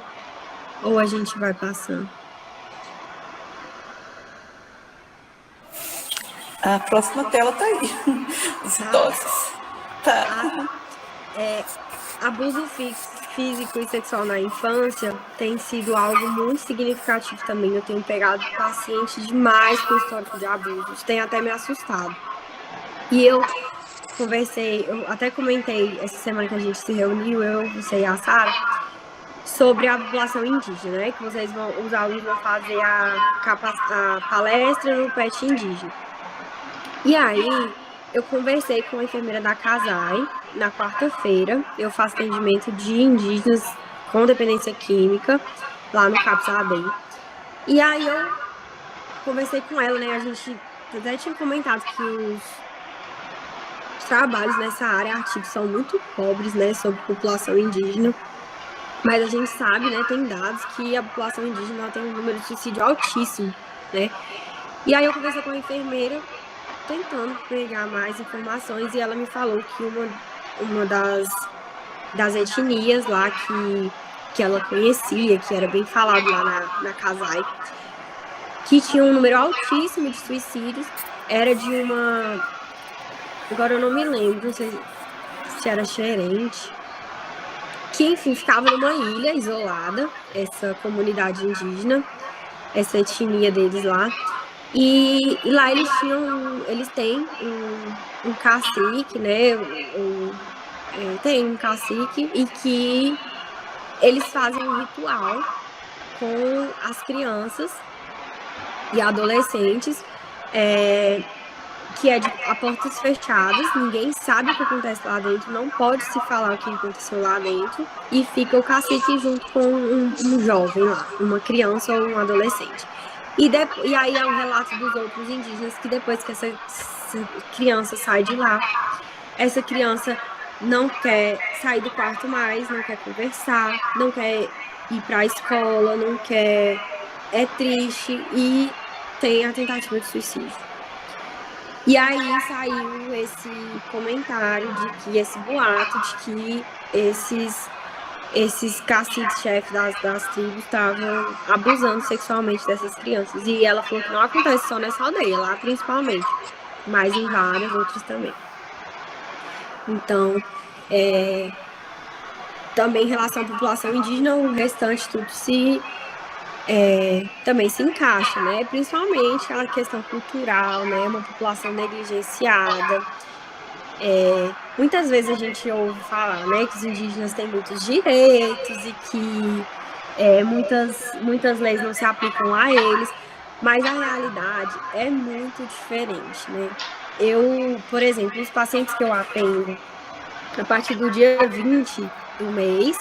Ou a gente vai passando? A próxima tela tá aí. Os idosos. Tá. Abuso físico e sexual na infância tem sido algo muito significativo também. Eu tenho pegado paciente demais com histórico de abuso. Isso tem até me assustado. E eu até comentei essa semana que a gente se reuniu, você e a Sara, sobre a população indígena, né? Que os alunos vão fazer a palestra no PET indígena. E aí, eu conversei com a enfermeira da Casai na quarta-feira. Eu faço atendimento de indígenas com dependência química lá no CAPS AD. E aí eu conversei com ela, né? A gente até tinha comentado que os trabalhos nessa área, artigos, são muito pobres, né? Sobre população indígena. Mas a gente sabe, né? Tem dados que a população indígena tem um número de suicídio altíssimo, né? E aí eu conversei com a enfermeira tentando pegar mais informações e ela me falou que uma das etnias lá que ela conhecia, que era bem falado lá na Casai, que tinha um número altíssimo de suicídios, era de uma... Agora eu não me lembro, não sei se era Xerente, que, enfim, ficava numa ilha isolada, essa comunidade indígena, essa etnia deles lá. E lá eles têm um cacique, né? Tem um cacique e que eles fazem um ritual com as crianças e adolescentes, que é a portas fechadas, ninguém sabe o que acontece lá dentro, não pode se falar o que aconteceu lá dentro, e fica o cacique junto com um jovem lá, uma criança ou um adolescente. E aí é um relato dos outros indígenas que depois que essa criança sai de lá, essa criança não quer sair do quarto mais, não quer conversar, não quer ir para a escola, não quer, é triste e tem a tentativa de suicídio. E aí saiu esse comentário de que esse boato de que esses caciques-chefes das tribos estavam abusando sexualmente dessas crianças. E ela falou que não acontece só nessa aldeia, lá principalmente, mas em várias outras também. Então, também em relação à população indígena, o restante tudo também se encaixa, né? Principalmente a questão cultural, né? Uma população negligenciada. Muitas vezes a gente ouve falar, né, que os indígenas têm muitos direitos e que muitas leis não se aplicam a eles, mas a realidade é muito diferente, né? Por exemplo, os pacientes que eu atendo, a partir do dia 20 do mês,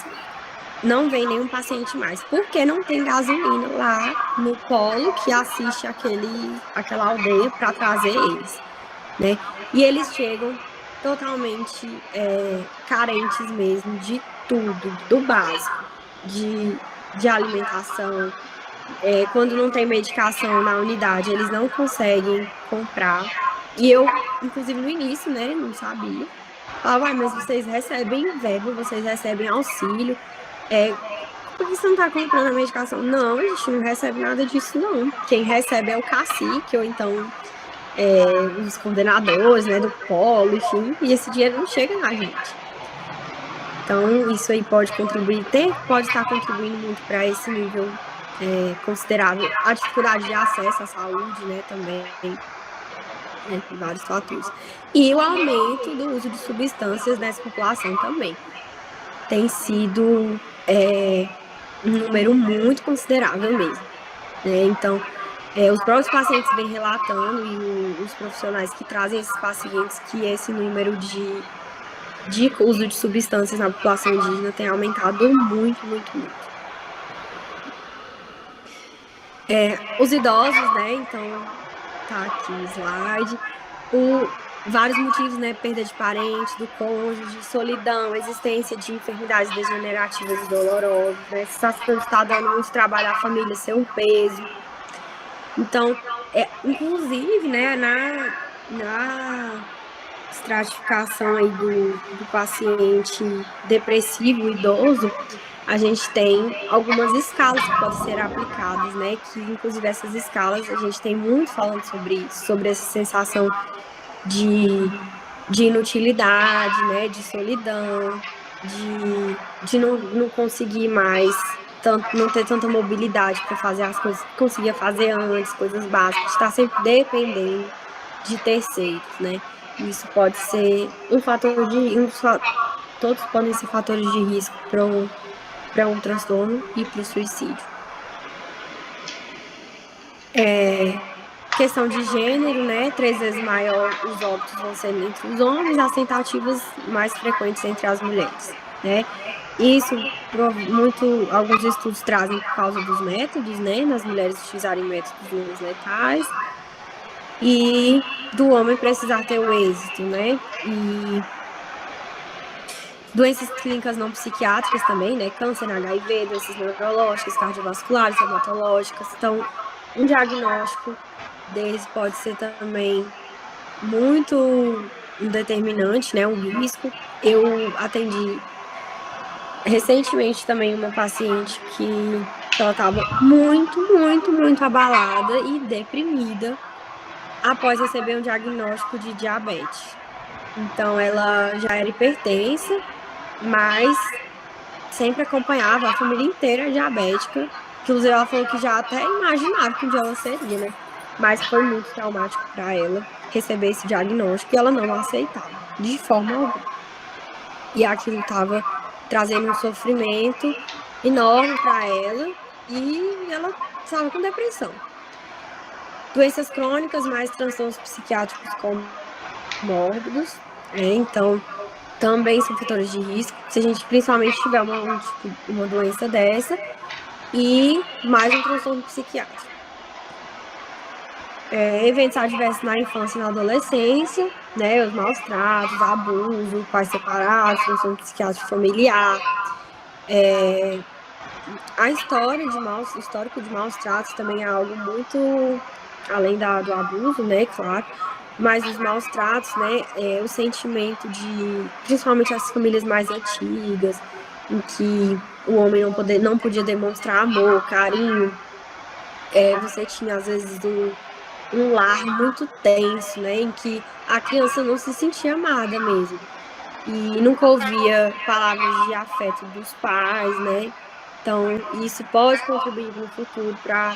não vem nenhum paciente mais, porque não tem gasolina lá no polo que assiste aquela aldeia para trazer eles, né? E eles chegam totalmente carentes mesmo de tudo, do básico, de alimentação. Quando não tem medicação na unidade, eles não conseguem comprar. E eu, inclusive no início, né, não sabia. Falava, mas vocês recebem verba, vocês recebem auxílio. Por que você não está comprando a medicação? Não, a gente não recebe nada disso, não. Quem recebe é o cacique, ou então os coordenadores, né, do polo, enfim, e esse dinheiro não chega na gente. Então, isso aí pode estar contribuindo muito para esse nível considerável. A dificuldade de acesso à saúde, né, também, por vários fatores. E o aumento do uso de substâncias nessa população também. Tem sido um número muito considerável mesmo. né? Então, os próprios pacientes vêm relatando e os profissionais que trazem esses pacientes que esse número de uso de substâncias na população indígena tem aumentado muito, muito, muito. Os idosos, né? Então, tá aqui o slide. Vários motivos, né? Perda de parentes, do cônjuge, solidão, existência de enfermidades degenerativas e dolorosas, né? Está dando muito trabalho à família ser um peso. Então, inclusive, né, na estratificação aí do paciente depressivo idoso, a gente tem algumas escalas que podem ser aplicadas, né? Que, inclusive, essas escalas, a gente tem muito falando sobre isso, sobre essa sensação de inutilidade, né? De solidão, de não conseguir mais, não ter tanta mobilidade para fazer as coisas que conseguia fazer antes, coisas básicas, de estar sempre dependendo de terceiros, né? Isso pode ser um fator todos podem ser fatores de risco para um transtorno e para o suicídio. Questão de gênero, né? 3 vezes maior os óbitos vão ser entre os homens, as tentativas mais frequentes entre as mulheres, né? Isso, alguns estudos trazem por causa dos métodos, né? Nas mulheres utilizarem métodos menos letais e do homem precisar ter o êxito, né? E doenças clínicas não psiquiátricas também, né? Câncer, HIV, doenças neurológicas, cardiovasculares, hematológicas. Então, um diagnóstico deles pode ser também muito determinante, né? Um risco. Eu atendi recentemente também uma paciente que ela estava muito, muito, muito abalada e deprimida após receber um diagnóstico de diabetes. Então, ela já era hipertensa, mas sempre acompanhava a família inteira diabética. Inclusive, ela falou que já até imaginava que um dia ela seria, né? Mas foi muito traumático para ela receber esse diagnóstico e ela não aceitava, de forma alguma. E aquilo estava trazendo um sofrimento enorme para ela e ela estava com depressão. Doenças crônicas, mais transtornos psiquiátricos comórbidos, então também são fatores de risco, se a gente principalmente tiver uma doença dessa e mais um transtorno psiquiátrico. Eventos adversos na infância e na adolescência, né, os maus tratos, abuso, pais separados, transtorno psiquiátrico familiar, o histórico de maus tratos também é algo muito, além do abuso, né, claro, mas os maus tratos, né, o sentimento de, principalmente as famílias mais antigas, em que o homem não podia demonstrar amor, carinho, você tinha às vezes um lar muito tenso, né, em que a criança não se sentia amada mesmo, e nunca ouvia palavras de afeto dos pais, né, então isso pode contribuir no futuro para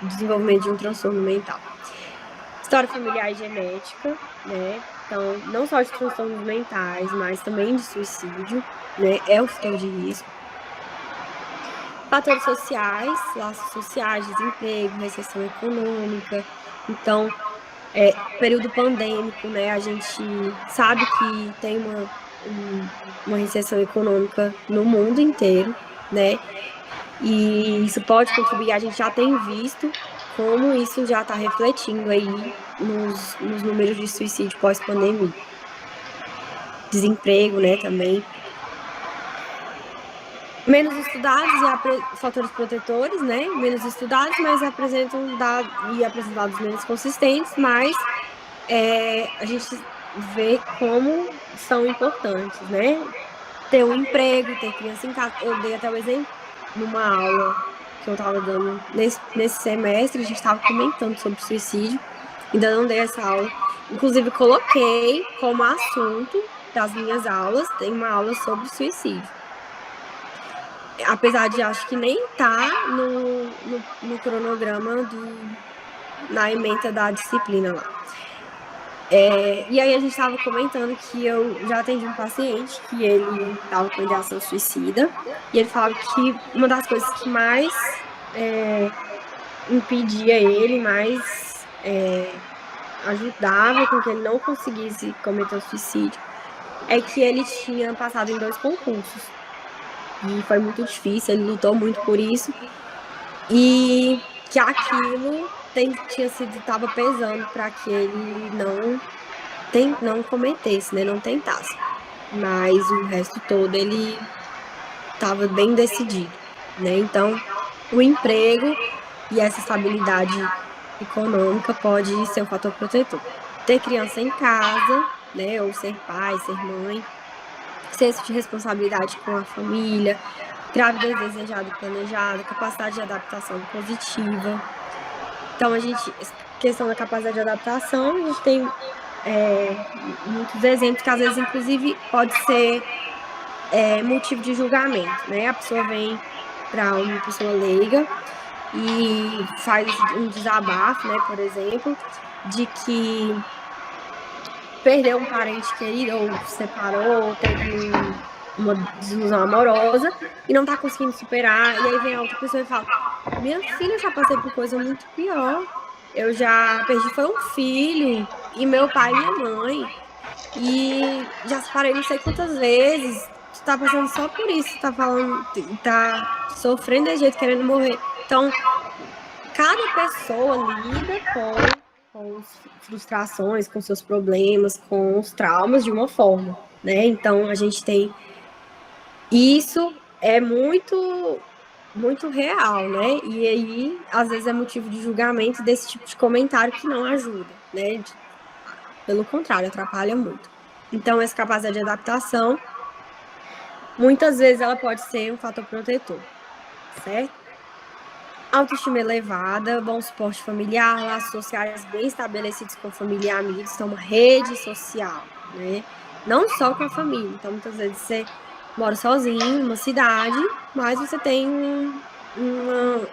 o desenvolvimento de um transtorno mental. História familiar e genética, né? Então, não só de transtornos mentais, mas também de suicídio, né? É o fator de risco. Fatores sociais, laços sociais, desemprego, recessão econômica. Então, período pandêmico, né? A gente sabe que tem uma recessão econômica no mundo inteiro, né? E isso pode contribuir, a gente já tem visto como isso já está refletindo aí nos números de suicídio pós-pandemia. Desemprego, né, também. Menos estudados e fatores protetores, né, menos estudados, mas apresentam dados menos consistentes, mas a gente vê como são importantes, né. Ter um emprego, ter criança em casa. Eu dei até o exemplo numa aula que eu estava dando nesse semestre, a gente estava comentando sobre suicídio, ainda não dei essa aula, inclusive coloquei como assunto das minhas aulas, tem uma aula sobre suicídio, apesar de acho que nem tá no cronograma na ementa da disciplina lá. E aí a gente estava comentando que eu já atendi um paciente que ele estava com ideação suicida, e ele falava que uma das coisas que mais impedia ele, mas ajudava com que ele não conseguisse cometer o suicídio, é que ele tinha passado em 2 concursos. E foi muito difícil, ele lutou muito por isso. E que aquilo estava pesando para que ele não cometesse, né? Não tentasse. Mas o resto todo ele estava bem decidido, né? Então, o emprego e essa estabilidade econômica pode ser um fator protetor. Ter criança em casa, né? Ou ser pai, ser mãe, senso de responsabilidade com a família, gravidez desejada e planejada, capacidade de adaptação positiva. Então, questão da capacidade de adaptação, a gente tem muitos exemplos que às vezes, inclusive, pode ser motivo de julgamento, né? A pessoa vem para uma pessoa leiga e faz um desabafo, né, por exemplo, de que perdeu um parente querido, ou se separou, ou teve uma desilusão amorosa e não tá conseguindo superar. E aí vem a outra pessoa e fala: minha filha, já passei por coisa muito pior. Eu já perdi, foi um filho, e meu pai e minha mãe. E já separei não sei quantas vezes. Tu tá passando só por isso, tá falando, tá sofrendo de jeito, querendo morrer. Então, cada pessoa lida com as frustrações, com seus problemas, com os traumas de uma forma, né? Então, a gente tem... Isso é muito, muito real, né? E aí, às vezes, é motivo de julgamento desse tipo de comentário que não ajuda, né? Pelo contrário, atrapalha muito. Então, essa capacidade de adaptação, muitas vezes, ela pode ser um fator protetor, certo? Autoestima elevada, bom suporte familiar, laços sociais bem estabelecidos com família e amigos, então uma rede social, né? Não só com a família. Então, muitas vezes você mora sozinho numa cidade, mas você tem um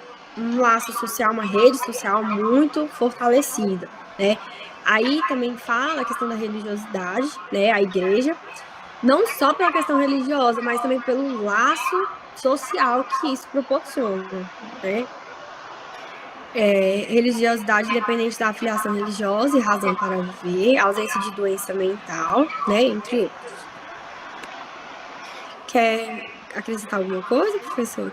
laço social, uma rede social muito fortalecida, né? Aí também fala a questão da religiosidade, né? A igreja, não só pela questão religiosa, mas também pelo laço social que isso proporciona, né? Religiosidade independente da afiliação religiosa e razão para viver, ausência de doença mental, né, entre outros. Quer acrescentar alguma coisa, professor?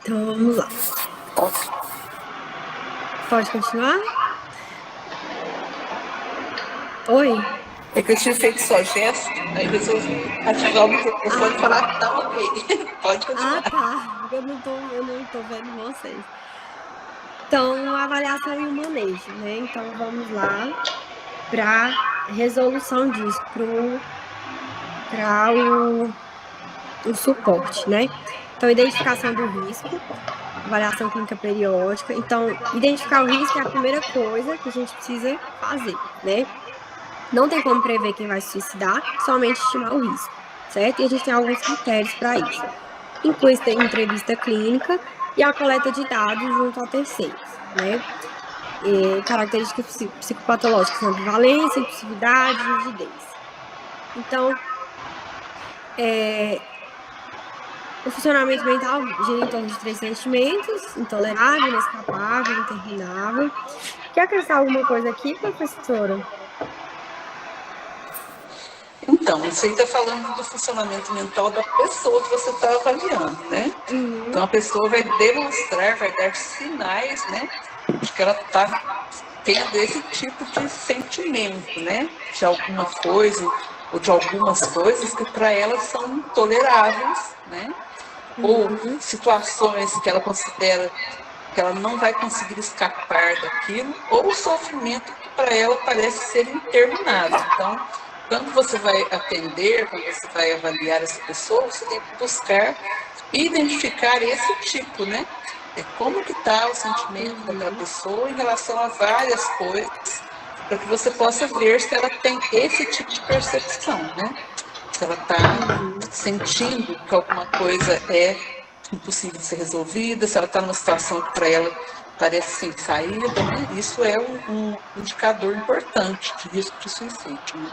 Então, vamos lá. Pode continuar? Oi? É que eu tinha feito só gesto, aí resolvi ativar o microfone e falar que tá ok. Pode continuar. Ah, tá. Eu não tô vendo vocês. Então, a avaliação e o manejo, né? Então, vamos lá para resolução disso, para o suporte, né? Então, identificação do risco, avaliação clínica periódica. Então, identificar o risco é a primeira coisa que a gente precisa fazer, né? Não tem como prever quem vai se suicidar, somente estimar o risco, certo? E a gente tem alguns critérios para isso. Inclui entrevista clínica e a coleta de dados junto a terceiros, né? Características psicopatológicas, ambivalência, impulsividade e rigidez. Então, o funcionamento mental gira em torno de 3 sentimentos: intolerável, inescapável, interminável. Quer acrescentar alguma coisa aqui, professora? Então, isso aí está falando do funcionamento mental da pessoa que você está avaliando, né? Uhum. Então, a pessoa vai demonstrar, vai dar sinais, né, de que ela está tendo esse tipo de sentimento, né? De alguma coisa ou de algumas coisas que para ela são intoleráveis, né? Ou situações que ela considera que ela não vai conseguir escapar daquilo, ou o sofrimento que para ela parece ser interminável. Então, quando você vai atender, quando você vai avaliar essa pessoa, você tem que buscar identificar esse tipo, né? Como que está o sentimento daquela pessoa em relação a várias coisas, para que você possa ver se ela tem esse tipo de percepção, né? Se ela está sentindo que alguma coisa é impossível de ser resolvida, se ela está numa situação que para ela parece sem saída, né? Isso é um indicador importante de risco de suicídio, né?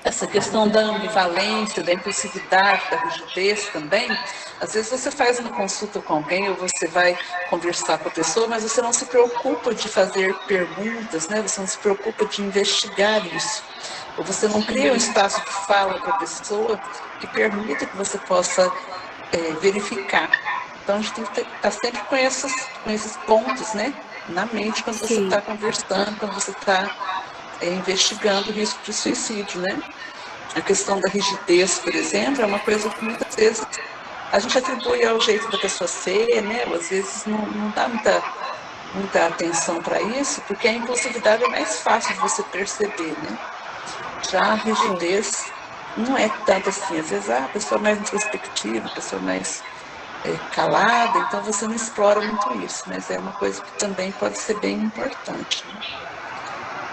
Essa questão da ambivalência, da impulsividade, da rigidez também, às vezes você faz uma consulta com alguém ou você vai conversar com a pessoa, mas você não se preocupa de fazer perguntas, né? Você não se preocupa de investigar isso. Ou você não cria um espaço de fala para a pessoa que permita que você possa verificar. Então, a gente tem que estar sempre com esses pontos, né, na mente quando você está conversando, quando você está investigando o risco de suicídio, né? A questão da rigidez, por exemplo, é uma coisa que muitas vezes a gente atribui ao jeito da pessoa ser, né? Ou às vezes não dá muita atenção para isso, porque a impulsividade é mais fácil de você perceber, né? Já a rigidez não é tanto assim. Às vezes a pessoa mais introspectiva, a pessoa mais calada, então você não explora muito isso, mas é uma coisa que também pode ser bem importante, né?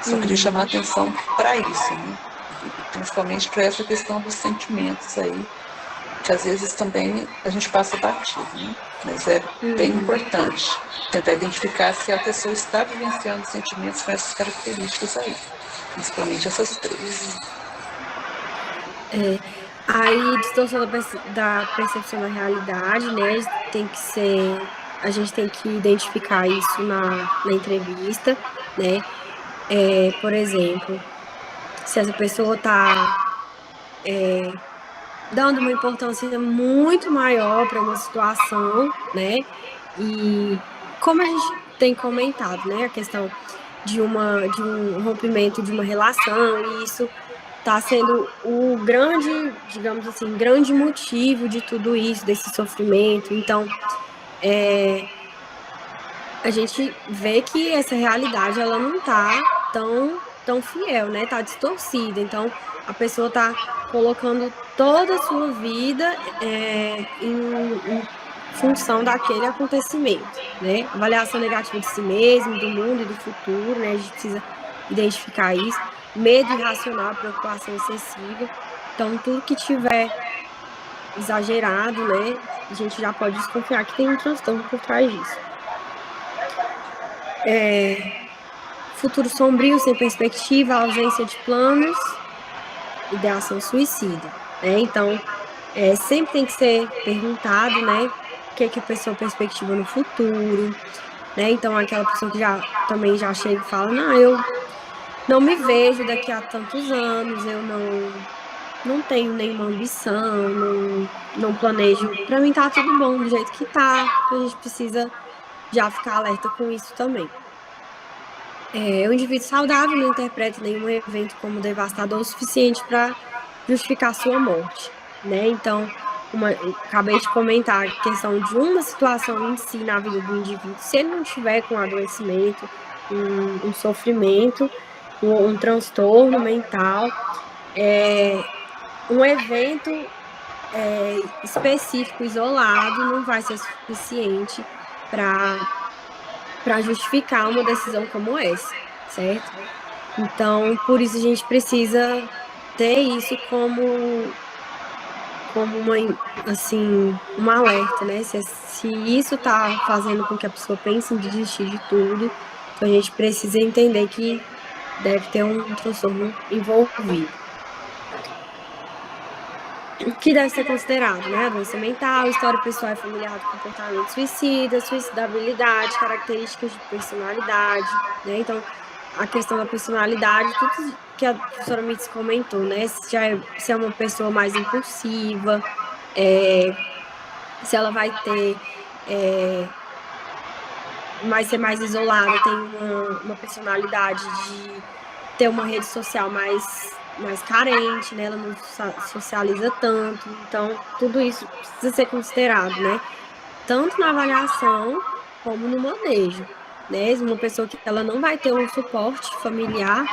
Só queria chamar a atenção para isso, né? Principalmente para essa questão dos sentimentos aí, que às vezes também a gente passa batido, né? Mas é bem importante tentar identificar se a pessoa está vivenciando sentimentos com essas características aí, principalmente essas três. Aí, distorção da percepção da realidade, né? A gente tem que identificar isso na entrevista, né? Por exemplo, se essa pessoa está dando uma importância muito maior para uma situação, né? E como a gente tem comentado, né? A questão de um rompimento de uma relação, e isso está sendo o grande, digamos assim, grande motivo de tudo isso, desse sofrimento. Então, a gente vê que essa realidade ela não está tão fiel, né? Tá distorcida. Então, a pessoa está colocando toda a sua vida em função daquele acontecimento, né? Avaliação negativa de si mesmo, do mundo e do futuro, né? A gente precisa identificar isso. Medo irracional, preocupação excessiva. Então, tudo que tiver exagerado, né? A gente já pode desconfiar que tem um transtorno por trás disso. Futuro sombrio, sem perspectiva, ausência de planos, ideação suicida, né? Então, sempre tem que ser perguntado, né? O que a pessoa perspectiva no futuro, né? Então, aquela pessoa que também já chega e fala, não, eu não me vejo daqui a tantos anos, eu não tenho nenhuma ambição, não planejo. Para mim tá tudo bom do jeito que tá, a gente precisa já ficar alerta com isso também. O indivíduo saudável não interpreta nenhum evento como devastador o suficiente para justificar sua morte, né? Então, acabei de comentar a questão de uma situação em si na vida do indivíduo, se ele não tiver com adoecimento, um sofrimento, um transtorno mental, um evento específico, isolado, não vai ser suficiente para justificar uma decisão como essa, certo? Então, por isso a gente precisa ter isso como um alerta, né? Se isso está fazendo com que a pessoa pense em desistir de tudo, então a gente precisa entender que deve ter um transtorno envolvido. O que deve ser considerado, né? A doença mental, história pessoal e familiar do comportamento suicida, suicidabilidade, características de personalidade, né? Então, a questão da personalidade, tudo que a professora Mitz comentou, né? Se é uma pessoa mais impulsiva, se ela vai ser mais isolada, tem uma personalidade de ter uma rede social mais carente, né? Ela não socializa tanto. Então, tudo isso precisa ser considerado, né? Tanto na avaliação como no manejo, né? Uma pessoa que ela não vai ter um suporte familiar,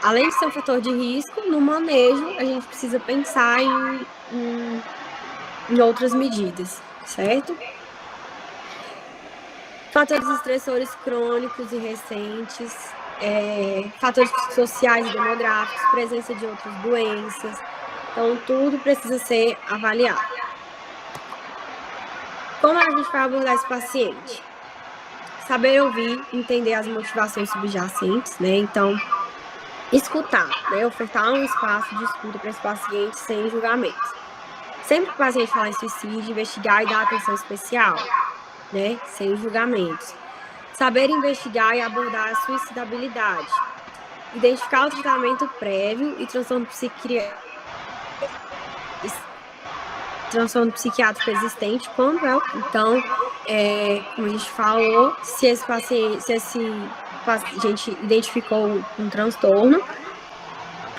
além de ser um fator de risco, no manejo a gente precisa pensar em outras medidas, certo? Fatores estressores crônicos e recentes, fatores sociais e demográficos, presença de outras doenças. Então, tudo precisa ser avaliado. Como a gente vai abordar esse paciente? Saber ouvir, entender as motivações subjacentes, né? Então, escutar, né? Ofertar um espaço de escuta para esse paciente sem julgamentos. Sempre que o paciente falar em suicídio, investigar e dar atenção especial, né? Sem julgamentos. Saber investigar e abordar a suicidabilidade. Identificar o tratamento prévio e transtorno psiquiátrico existente quando é. Então, como a gente falou, se esse paciente identificou um transtorno,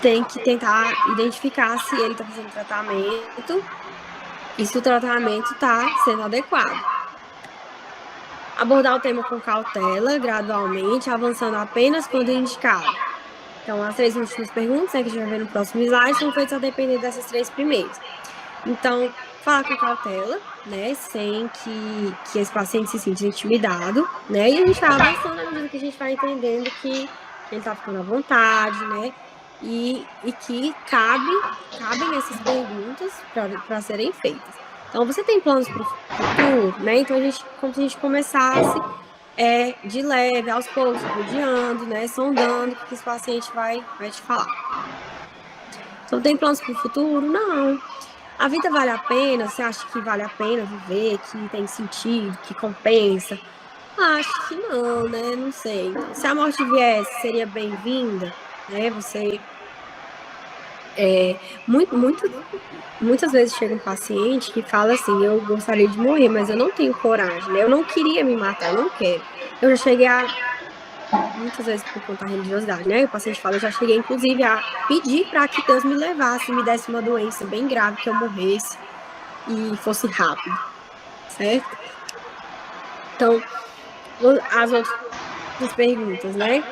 tem que tentar identificar se ele está fazendo tratamento e se o tratamento está sendo adequado. Abordar o tema com cautela, gradualmente, avançando apenas quando indicado. Então, as 3 últimas perguntas, né, que a gente vai ver no próximo slide, são feitas a depender dessas 3 primeiras. Então, falar com cautela, né, sem que esse paciente se sinta intimidado, né, e a gente vai avançando à medida que a gente vai entendendo que ele está ficando à vontade, né, e que cabem essas perguntas para serem feitas. Então, você tem planos para o futuro, né? Então, como se a gente começasse de leve, aos poucos, rodeando, né? Sondando o que esse paciente vai te falar. Então, tem planos para o futuro? Não. A vida vale a pena? Você acha que vale a pena viver, que tem sentido, que compensa? Acho que não, né? Não sei. Então, se a morte viesse, seria bem-vinda, né? Você... muitas vezes chega um paciente que fala assim, eu gostaria de morrer, mas eu não tenho coragem, né? Eu não queria me matar, eu não quero. Eu já cheguei muitas vezes por conta da religiosidade, né? O paciente fala, eu já cheguei inclusive a pedir para que Deus me levasse, me desse uma doença bem grave, que eu morresse e fosse rápido, certo? Então, as outras perguntas, né?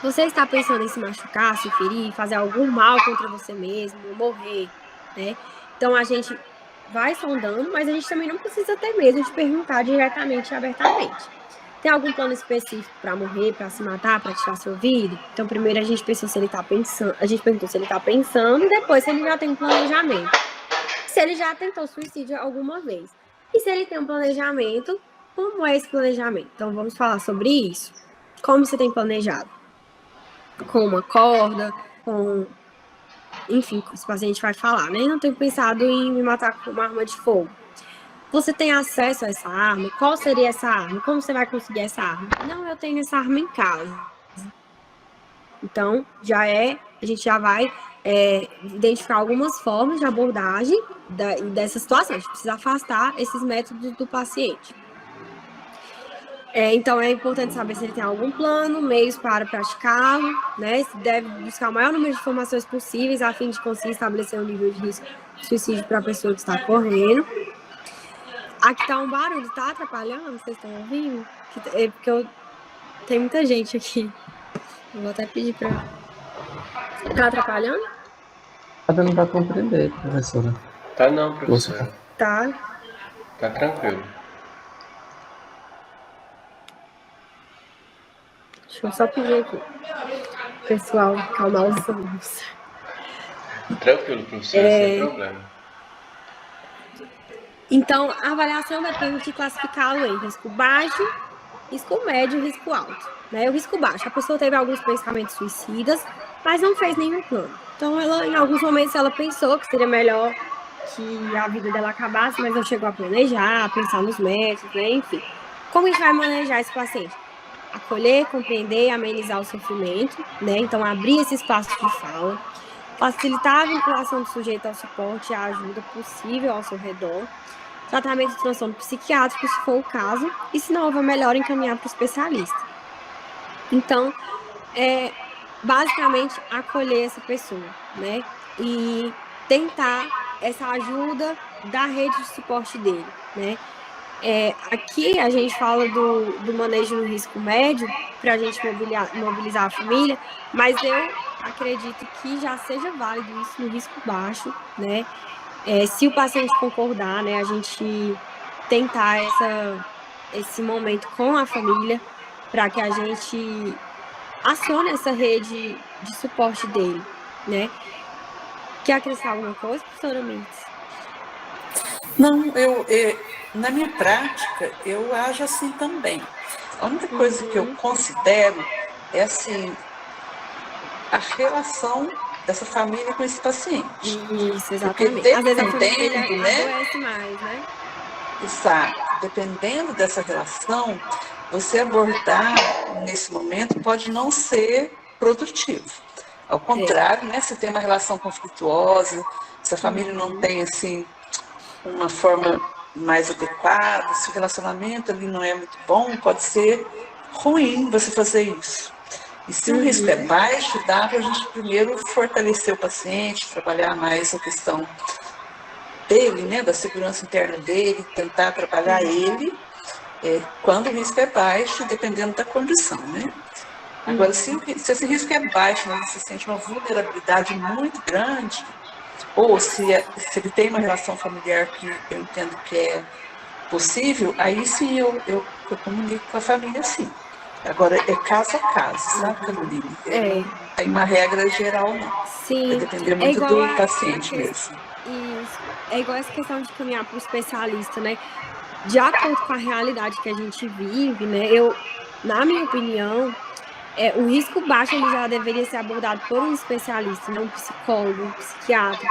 Você está pensando em se machucar, se ferir, fazer algum mal contra você mesmo, morrer, né? Então, a gente vai sondando, mas a gente também não precisa ter medo de perguntar diretamente e abertamente. Tem algum plano específico para morrer, para se matar, para tirar sua vida? Então, primeiro a gente pensou se ele está pensando, a gente perguntou se ele está pensando, e depois se ele já tem um planejamento. Se ele já tentou suicídio alguma vez. E se ele tem um planejamento, como é esse planejamento? Então, vamos falar sobre isso. Como você tem planejado? Com uma corda, enfim, esse paciente vai falar, né? Não tenho pensado em me matar com uma arma de fogo. Você tem acesso a essa arma? Qual seria essa arma? Como você vai conseguir essa arma? Não, eu tenho essa arma em casa. Então, a gente já vai identificar algumas formas de abordagem dessa situação. A gente precisa afastar esses métodos do paciente. Então, é importante saber se ele tem algum plano, meios para praticá-lo, né? Se deve buscar o maior número de informações possíveis a fim de conseguir estabelecer um nível de risco de suicídio para a pessoa que está correndo. Aqui está um barulho, está atrapalhando? Vocês estão ouvindo? Porque tem muita gente aqui. Eu vou até pedir para... Está atrapalhando? Tá dando para compreender, professora. Tá não, professora. Tá. Tá tranquilo. Deixa eu só pedir aqui. Pessoal, calmar os ânimos. Tranquilo, professora, sem problema. Então, a avaliação vai permitir classificá-lo em risco baixo, risco médio e risco alto. Né? O risco baixo, a pessoa teve alguns pensamentos suicidas, mas não fez nenhum plano. Então, em alguns momentos, ela pensou que seria melhor que a vida dela acabasse, mas não chegou a planejar, a pensar nos métodos, né? Enfim. Como a gente vai manejar esse paciente? Acolher, compreender, amenizar o sofrimento, né? Então, abrir esse espaço de fala, facilitar a vinculação do sujeito ao suporte e à ajuda possível ao seu redor, tratamento de transtorno psiquiátrico, se for o caso, e se não houver melhor, encaminhar para o especialista. Então, basicamente, acolher essa pessoa, né? E tentar essa ajuda da rede de suporte dele, né? Aqui a gente fala do manejo no risco médio, para a gente mobilizar a família, mas eu acredito que já seja válido isso no risco baixo, né? Se o paciente concordar, né, a gente tentar esse momento com a família, para que a gente acione essa rede de suporte dele, né? Quer acrescentar alguma coisa, professora Mendes? Não, na minha prática, eu ajo assim também. A única coisa que eu considero é assim, a relação dessa família com esse paciente. Isso, Porque exatamente. Às vezes a família dependendo, né? adoece mais, né? Exato. Dependendo dessa relação, você abordar nesse momento pode não ser produtivo. Ao contrário, né? Se tem uma relação conflituosa, se a família não tem assim uma forma mais adequada, se o relacionamento ali não é muito bom, pode ser ruim você fazer isso. E se o risco é baixo, dá para a gente primeiro fortalecer o paciente, trabalhar mais a questão dele, né, da segurança interna dele, tentar trabalhar ele quando o risco é baixo, dependendo da condição, né? Agora, se esse risco é baixo, mas você sente uma vulnerabilidade muito grande, ou se ele tem uma relação familiar que eu entendo que é possível, aí sim eu comunico com a família, sim. Agora, é caso a caso, sabe, Carolina? Não tem uma regra geral, não. Sim. Vai depender muito do paciente mesmo. Isso. É igual essa questão de caminhar para o especialista, né? De acordo com a realidade que a gente vive, né? Na minha opinião, o risco baixo ele já deveria ser abordado por um especialista, né? Um psicólogo, um psiquiatra.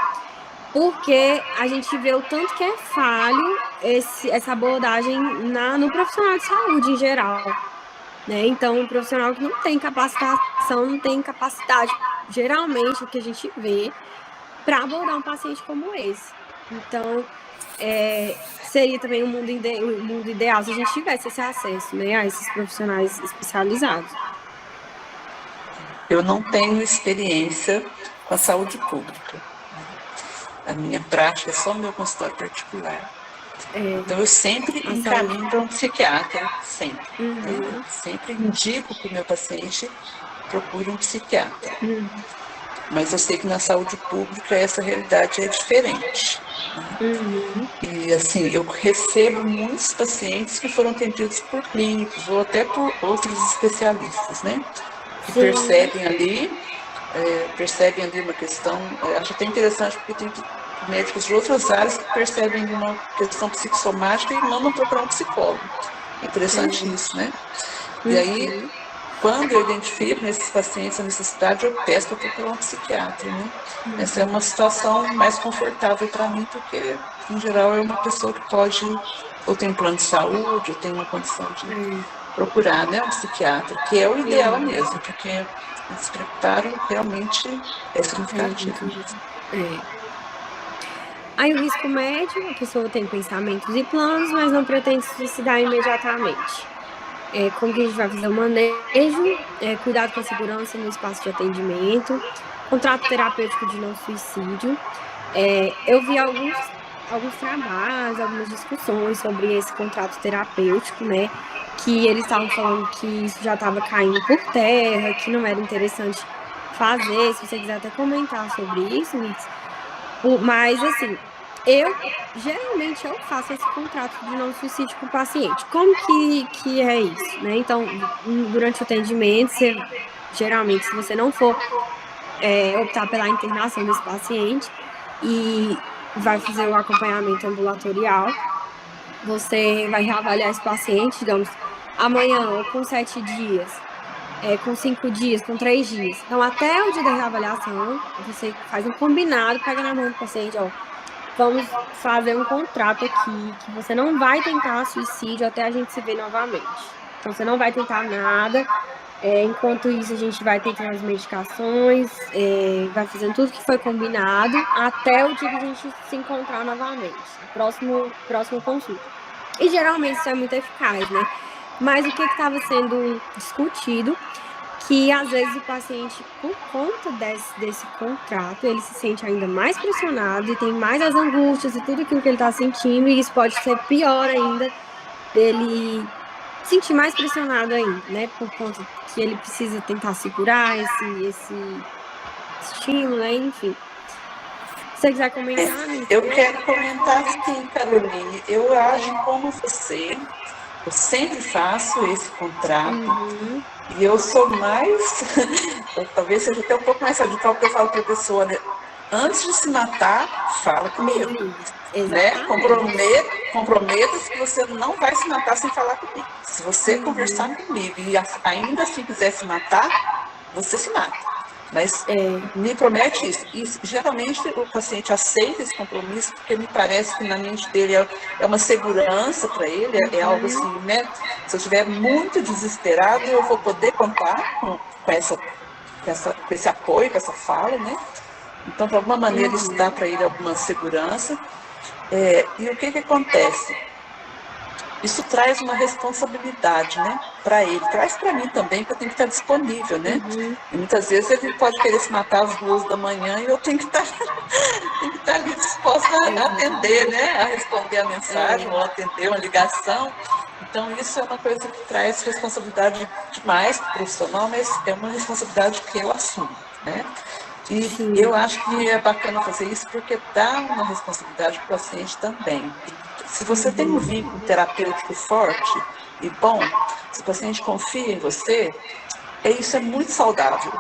Porque a gente vê o tanto que é falho essa abordagem no profissional de saúde em geral. Né? Então, um profissional que não tem capacitação, não tem capacidade, geralmente, o que a gente vê, para abordar um paciente como esse. Então, seria também o mundo ideal se a gente tivesse esse acesso, né, a esses profissionais especializados. Eu não tenho experiência com a saúde pública. A minha prática é só no meu consultório particular. Então, eu sempre encaminho para um psiquiatra, sempre. Eu sempre indico que o meu paciente procure um psiquiatra. Mas eu sei que na saúde pública essa realidade é diferente. E, assim, eu recebo muitos pacientes que foram atendidos por clínicos ou até por outros especialistas, né? Que percebem ali uma questão, acho até interessante porque tem médicos de outras áreas que percebem uma questão psicossomática e mandam procurar um psicólogo. Interessante isso, né? E aí, quando eu identifico nesses pacientes a necessidade, eu peço para procurar um psiquiatra, né? Essa é uma situação mais confortável para mim, porque, em geral, é uma pessoa que pode, ou tem um plano de saúde, ou tem uma condição de procurar, né, um psiquiatra, que é o ideal mesmo, porque esse preparo realmente é significativo. Aí o risco médio, a pessoa tem pensamentos e planos, mas não pretende se suicidar imediatamente. Como que a gente vai fazer o manejo, cuidado com a segurança no espaço de atendimento, contrato terapêutico de não suicídio. Eu vi alguns trabalhos, algumas discussões sobre esse contrato terapêutico, né? Que eles estavam falando que isso já estava caindo por terra, que não era interessante fazer. Se você quiser até comentar sobre isso, Nitz. Mas, assim, geralmente eu faço esse contrato de não suicídio com o paciente. Como que é isso, né? Então, durante o atendimento, geralmente, se você não for optar pela internação desse paciente e vai fazer o acompanhamento ambulatorial, você vai reavaliar esse paciente, digamos, amanhã, ou com 7 dias, com 5 dias, com 3 dias. Então, até o dia da reavaliação, você faz um combinado, pega na mão do paciente, vamos fazer um contrato aqui, que você não vai tentar suicídio até a gente se ver novamente. Então, você não vai tentar nada. Enquanto isso, a gente vai tentando as medicações, vai fazendo tudo que foi combinado, até o dia que a gente se encontrar novamente. Próximo consulta. E geralmente isso é muito eficaz, né? Mas o que estava sendo discutido, que às vezes o paciente, por conta desse contrato, ele se sente ainda mais pressionado e tem mais as angústias e tudo aquilo que ele está sentindo, e isso pode ser pior ainda, dele sentir mais pressionado ainda, né? Por conta que ele precisa tentar segurar esse estímulo, né? Enfim. Se você quiser comentar, Anitta. Eu quero comentar sim, Caroline. Eu acho como você. Eu sempre faço esse contrato. E eu sou mais. Talvez seja até um pouco mais radical, porque eu falo para a pessoa, né? Antes de se matar, fala comigo. Né? Comprometa-se que você não vai se matar sem falar comigo. Se você conversar comigo e ainda assim quiser se matar, você se mata. Mas me promete isso. E geralmente o paciente aceita esse compromisso porque me parece que na mente dele é uma segurança para ele, é algo assim, né? Se eu estiver muito desesperado, eu vou poder contar com esse apoio, com essa fala, né? Então, de alguma maneira, isso dá para ele alguma segurança. E o que acontece? Isso traz uma responsabilidade, né, para ele. Traz para mim também, que eu tenho que estar disponível, né? E muitas vezes ele pode querer se matar às 2h e eu tenho que estar, ali disposta a atender, né? A responder a mensagem ou atender uma ligação. Então, isso é uma coisa que traz responsabilidade demais para o profissional, mas é uma responsabilidade que eu assumo, né? E eu acho que é bacana fazer isso porque dá uma responsabilidade para o paciente também. Se você tem um vínculo terapêutico forte e bom, se o paciente confia em você, isso é muito saudável.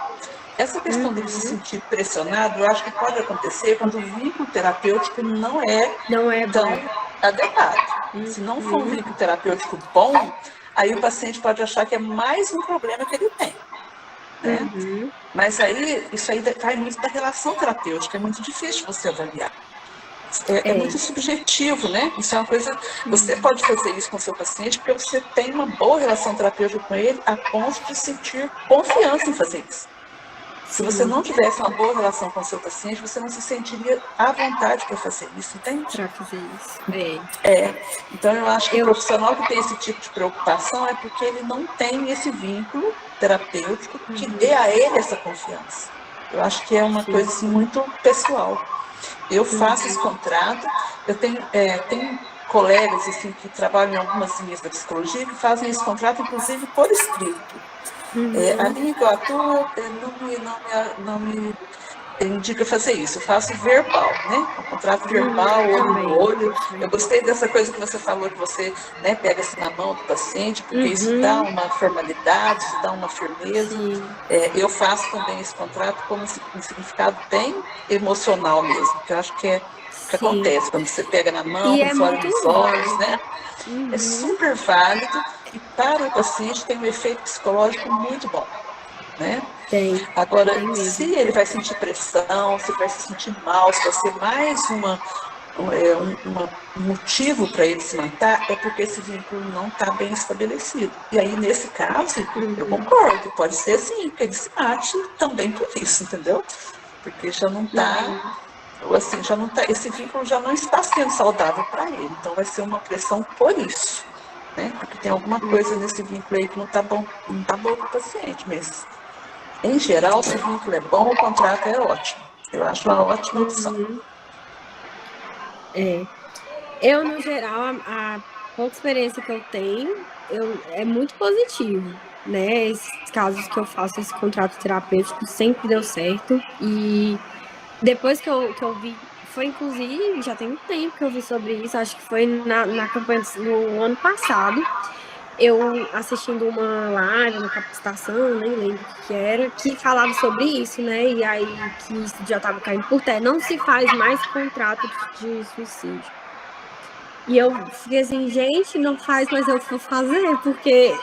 Essa questão de se sentir pressionado, eu acho que pode acontecer quando o vínculo terapêutico não é tão adequado. Se não for um vínculo terapêutico bom, aí o paciente pode achar que é mais um problema que ele tem. Né? Mas aí, isso aí vai muito da relação terapêutica, é muito difícil você avaliar. É muito subjetivo, né? Isso é uma coisa. Você pode fazer isso com o seu paciente porque você tem uma boa relação terapêutica com ele a ponto de sentir confiança em fazer isso. Se você não tivesse uma boa relação com o seu paciente, você não se sentiria à vontade para fazer isso, entende? Para fazer isso. Então, eu acho que o profissional que tem esse tipo de preocupação é porque ele não tem esse vínculo terapêutico que dê a ele essa confiança. Eu acho que é uma coisa assim, muito pessoal. Eu faço esse contrato, eu tenho colegas assim, que trabalham em algumas linhas da psicologia que fazem esse contrato, inclusive, por escrito. A linha que eu atuo não me indica fazer isso. Eu faço verbal, né? Um contrato verbal, olho no olho. Eu gostei dessa coisa que você falou, que você, né, pega assim na mão do paciente, porque isso dá uma formalidade, isso dá uma firmeza. Eu faço também esse contrato como um significado bem emocional mesmo, que eu acho que que acontece quando você pega na mão, quando você olha nos olhos, né? É super válido e para o paciente tem um efeito psicológico muito bom, né? Agora, se ele vai sentir pressão, se vai se sentir mal, se vai ser mais um motivo para ele se matar, é porque esse vínculo não está bem estabelecido. E aí, nesse caso, eu concordo, pode ser sim, que ele se mate também por isso, entendeu? Porque já não está... Assim, esse vínculo já não está sendo saudável para ele, então vai ser uma pressão por isso, né? Porque tem alguma coisa nesse vínculo aí que não está bom para o paciente, mas em geral, se o vínculo é bom, o contrato é ótimo. Eu acho uma ótima opção. Eu, no geral, a pouca experiência que eu tenho, é muito positivo, né? Esses casos que eu faço esse contrato terapêutico sempre deu certo e depois que eu vi, foi inclusive, já tem um tempo que eu vi sobre isso, acho que foi na campanha no ano passado, eu assistindo uma live, uma capacitação, nem lembro o que era, que falava sobre isso, né? E aí que isso já estava caindo por terra. Não se faz mais contrato de suicídio. E eu fiquei assim, gente, não faz, mas eu vou fazer, porque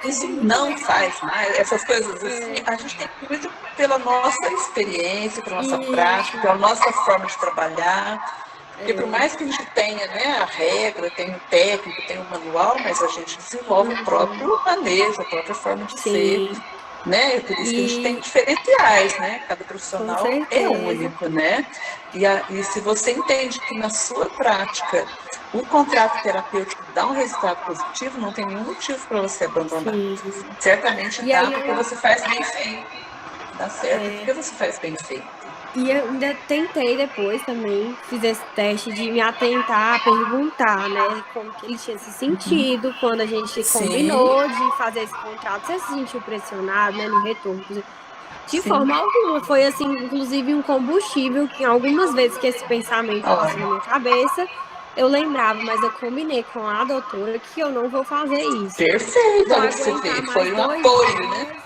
isso não faz mais, essas coisas assim, a gente tem que muito pela nossa experiência, pela nossa prática, pela nossa forma de trabalhar, porque por mais que a gente tenha, né, a regra, tem o técnico, tem o manual, mas a gente desenvolve o próprio manejo, a própria forma de ser, né? Por isso que a gente tem diferenciais, né? Cada profissional é único, né? E se você entende que na sua prática o contrato terapêutico dá um resultado positivo, não tem nenhum motivo para você abandonar. Certamente dá porque você faz bem feito. Dá certo porque você faz bem feito. E eu ainda tentei depois também, fiz esse teste de me atentar a perguntar, né, como que ele tinha se sentido quando a gente combinou de fazer esse contrato. Você se sentiu pressionado, né, no retorno? De forma alguma. Foi, assim, inclusive um combustível que algumas vezes que esse pensamento passou na minha cabeça, eu lembrava, mas eu combinei com a doutora que eu não vou fazer isso. Perfeito, olha que você fez. Foi um apoio, né?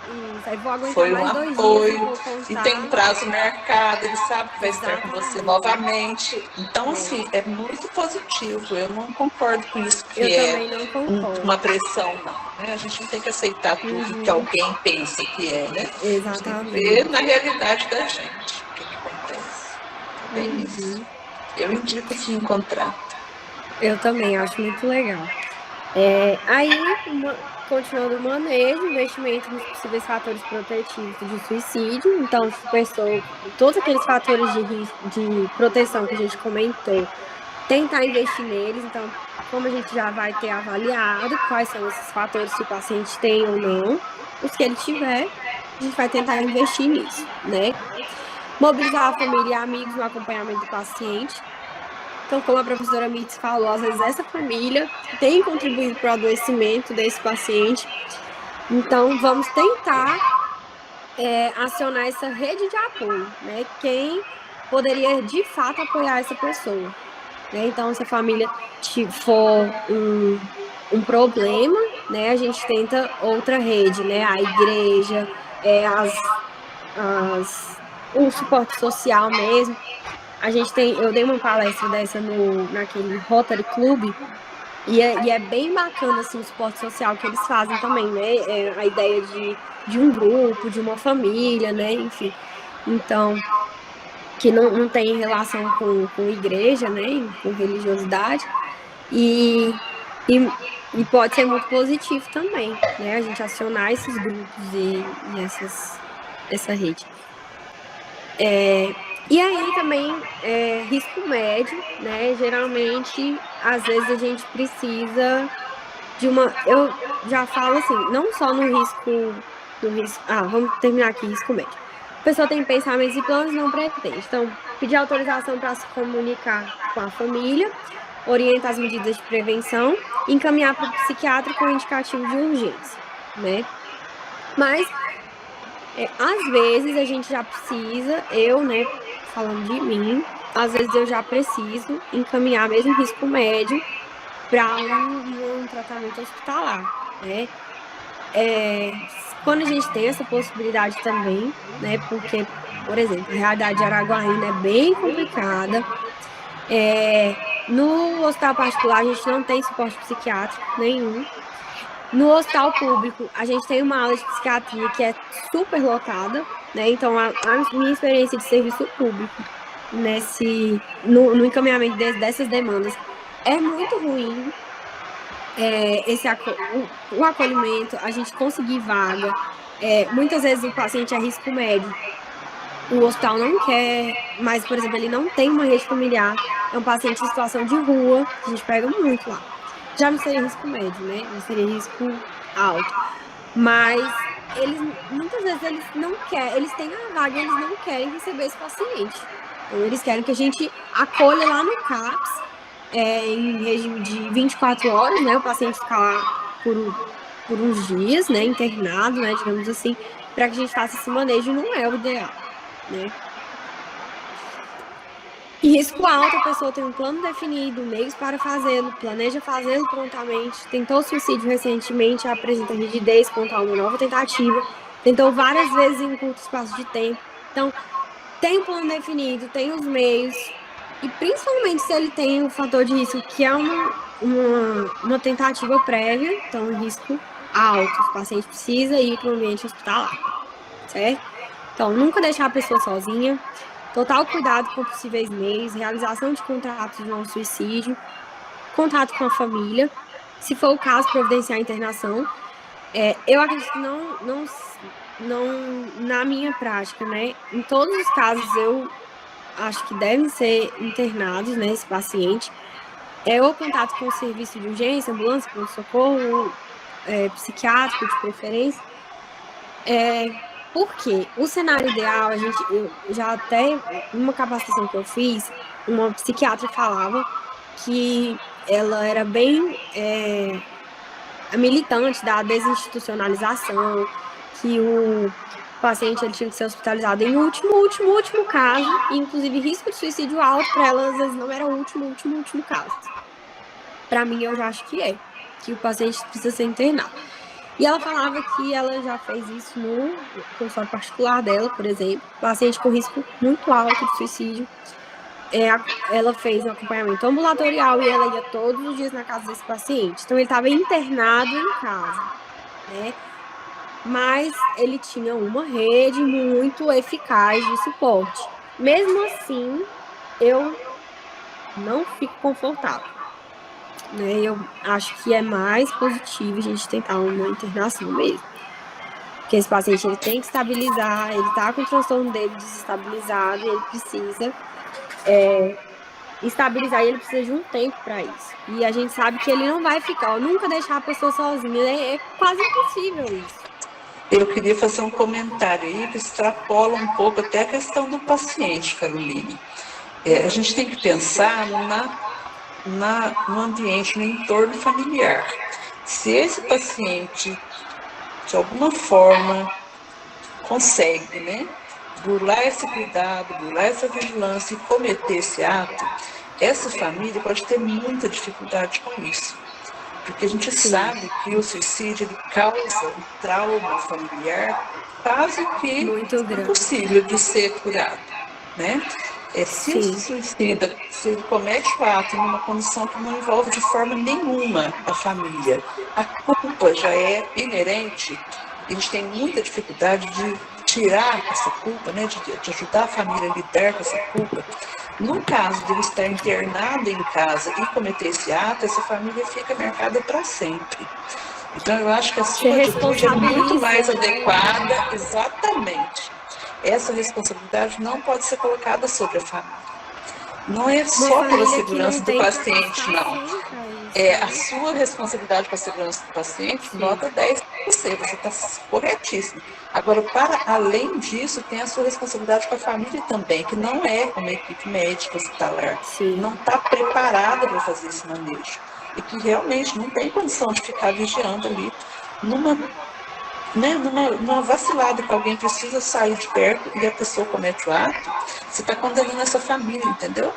Isso, aí vou aguentar Foi um mais 2 dias e apoio. vou E contar. tem prazo marcado, ele sabe que vai estar com você Exatamente. novamente. Então, assim, é muito positivo. Eu não concordo com isso, que Eu é também não concordo. uma pressão, não. Né? A gente não tem que aceitar tudo que alguém pensa que é, né? A gente tem que ver Exatamente. na realidade da gente o que acontece. É bem isso. Eu indico sim encontrar. Eu também acho muito legal. Aí, continuando o manejo, investimento nos possíveis fatores protetivos de suicídio. Então, se pessoa, todos aqueles fatores de risco, de proteção que a gente comentou, tentar investir neles. Então, como a gente já vai ter avaliado quais são esses fatores, se o paciente tem ou não, os que ele tiver, a gente vai tentar investir nisso, né? Mobilizar a família e amigos no acompanhamento do paciente. Então, como a professora Mitz falou, às vezes essa família tem contribuído para o adoecimento desse paciente. Então, vamos tentar acionar essa rede de apoio, né? Quem poderia de fato apoiar essa pessoa, né? Então, se a família for um problema, né? A gente tenta outra rede, né? A igreja, o suporte social mesmo. Eu dei uma palestra dessa naquele Rotary Club, e é bem bacana assim, o suporte social que eles fazem também, né? A ideia de um grupo, de uma família, né? Enfim. Então, que não tem relação com igreja, né? Com religiosidade. E, e, e pode ser muito positivo também, né? A gente acionar esses grupos e essa rede. E aí também risco médio, né? Geralmente, às vezes a gente precisa de uma. Eu já falo assim, não só no risco. Vamos terminar aqui, risco médio. A pessoa tem pensamentos e planos não pretende. Então, pedir autorização para se comunicar com a família, orientar as medidas de prevenção, e encaminhar para o psiquiatra com indicativo de urgência, né? Mas às vezes a gente já precisa, né, falando de mim, às vezes eu já preciso encaminhar mesmo risco médio para um tratamento hospitalar, né? Quando a gente tem essa possibilidade também, né? Porque, por exemplo, a realidade de Araguaína é bem complicada. No hospital particular a gente não tem suporte psiquiátrico nenhum. No hospital público, a gente tem uma aula de psiquiatria que é super lotada, né? Então, a minha experiência de serviço público no encaminhamento dessas demandas é muito ruim. O acolhimento, a gente conseguir vaga. Muitas vezes o paciente é risco médio. O hospital não quer, mas, por exemplo, ele não tem uma rede familiar. É um paciente em situação de rua, a gente pega muito lá. Já não seria risco médio, né? Já seria risco alto. Mas muitas vezes eles não querem, eles têm a vaga e eles não querem receber esse paciente. Então, eles querem que a gente acolha lá no CAPS, em regime de 24 horas, né? O paciente ficar lá por uns dias, né? Internado, né? Digamos assim, para que a gente faça esse manejo, não é o ideal, né? E risco alto, a pessoa tem um plano definido, meios para fazê-lo, planeja fazê-lo prontamente, tentou suicídio recentemente, apresenta rigidez quanto a uma nova tentativa, tentou várias vezes em um curto espaço de tempo. Então, tem um plano definido, tem os meios, e principalmente se ele tem o fator de risco, que é uma tentativa prévia, então um risco alto, o paciente precisa ir para o ambiente hospitalar, certo? Então, nunca deixar a pessoa sozinha, total cuidado com possíveis meios, realização de contratos de não suicídio, contato com a família, se for o caso, providenciar a internação. Eu acredito que não, na minha prática, né? Em todos os casos, eu acho que devem ser internados, né, esse paciente. Ou contato com o serviço de urgência, ambulância, pronto-socorro, psiquiátrico de preferência. Porque o cenário ideal, eu já até, numa capacitação que eu fiz, uma psiquiatra falava que ela era bem militante da desinstitucionalização, que o paciente ele tinha que ser hospitalizado em último caso, e inclusive risco de suicídio alto para ela, às vezes não era o último caso. Para mim, eu já acho que o paciente precisa ser internado. E ela falava que ela já fez isso no consultório particular dela, por exemplo, paciente com risco muito alto de suicídio. Ela fez um acompanhamento ambulatorial e ela ia todos os dias na casa desse paciente. Então, ele estava internado em casa, né? Mas ele tinha uma rede muito eficaz de suporte. Mesmo assim, eu não fico confortável, né? Eu acho que é mais positivo a gente tentar uma internação mesmo. Porque esse paciente ele tem que estabilizar, ele tá com o transtorno dele desestabilizado e ele precisa estabilizar e ele precisa de um tempo para isso. E a gente sabe que ele não vai ficar, nunca deixar a pessoa sozinha, é quase impossível isso. Eu queria fazer um comentário aí que extrapola um pouco até a questão do paciente, Caroline. A gente tem que pensar no ambiente, no entorno familiar. Se esse paciente, de alguma forma, consegue, né, burlar esse cuidado, burlar essa vigilância e cometer esse ato, essa família pode ter muita dificuldade com isso. Porque a gente sabe que o suicídio ele causa um trauma familiar quase que impossível de ser curado, né? Se o suicida, se ele comete o ato em uma condição que não envolve de forma nenhuma a família, a culpa já é inerente, a gente tem muita dificuldade de tirar essa culpa, né? de ajudar a família a lidar com essa culpa. No caso de ele estar internado em casa e cometer esse ato, essa família fica marcada para sempre. Então, eu acho que a sua atitude é muito mais adequada, exatamente. Essa responsabilidade não pode ser colocada sobre a família. Não é só pela segurança do paciente, não. A sua responsabilidade com a segurança do paciente, nota 10 para você está corretíssimo. Agora, para além disso, tem a sua responsabilidade com a família também, que não é uma equipe médica hospitalar, não está preparada para fazer esse manejo, e que realmente não tem condição de ficar vigiando ali numa vacilada que alguém precisa sair de perto e a pessoa comete o ato, você está condenando essa família, entendeu?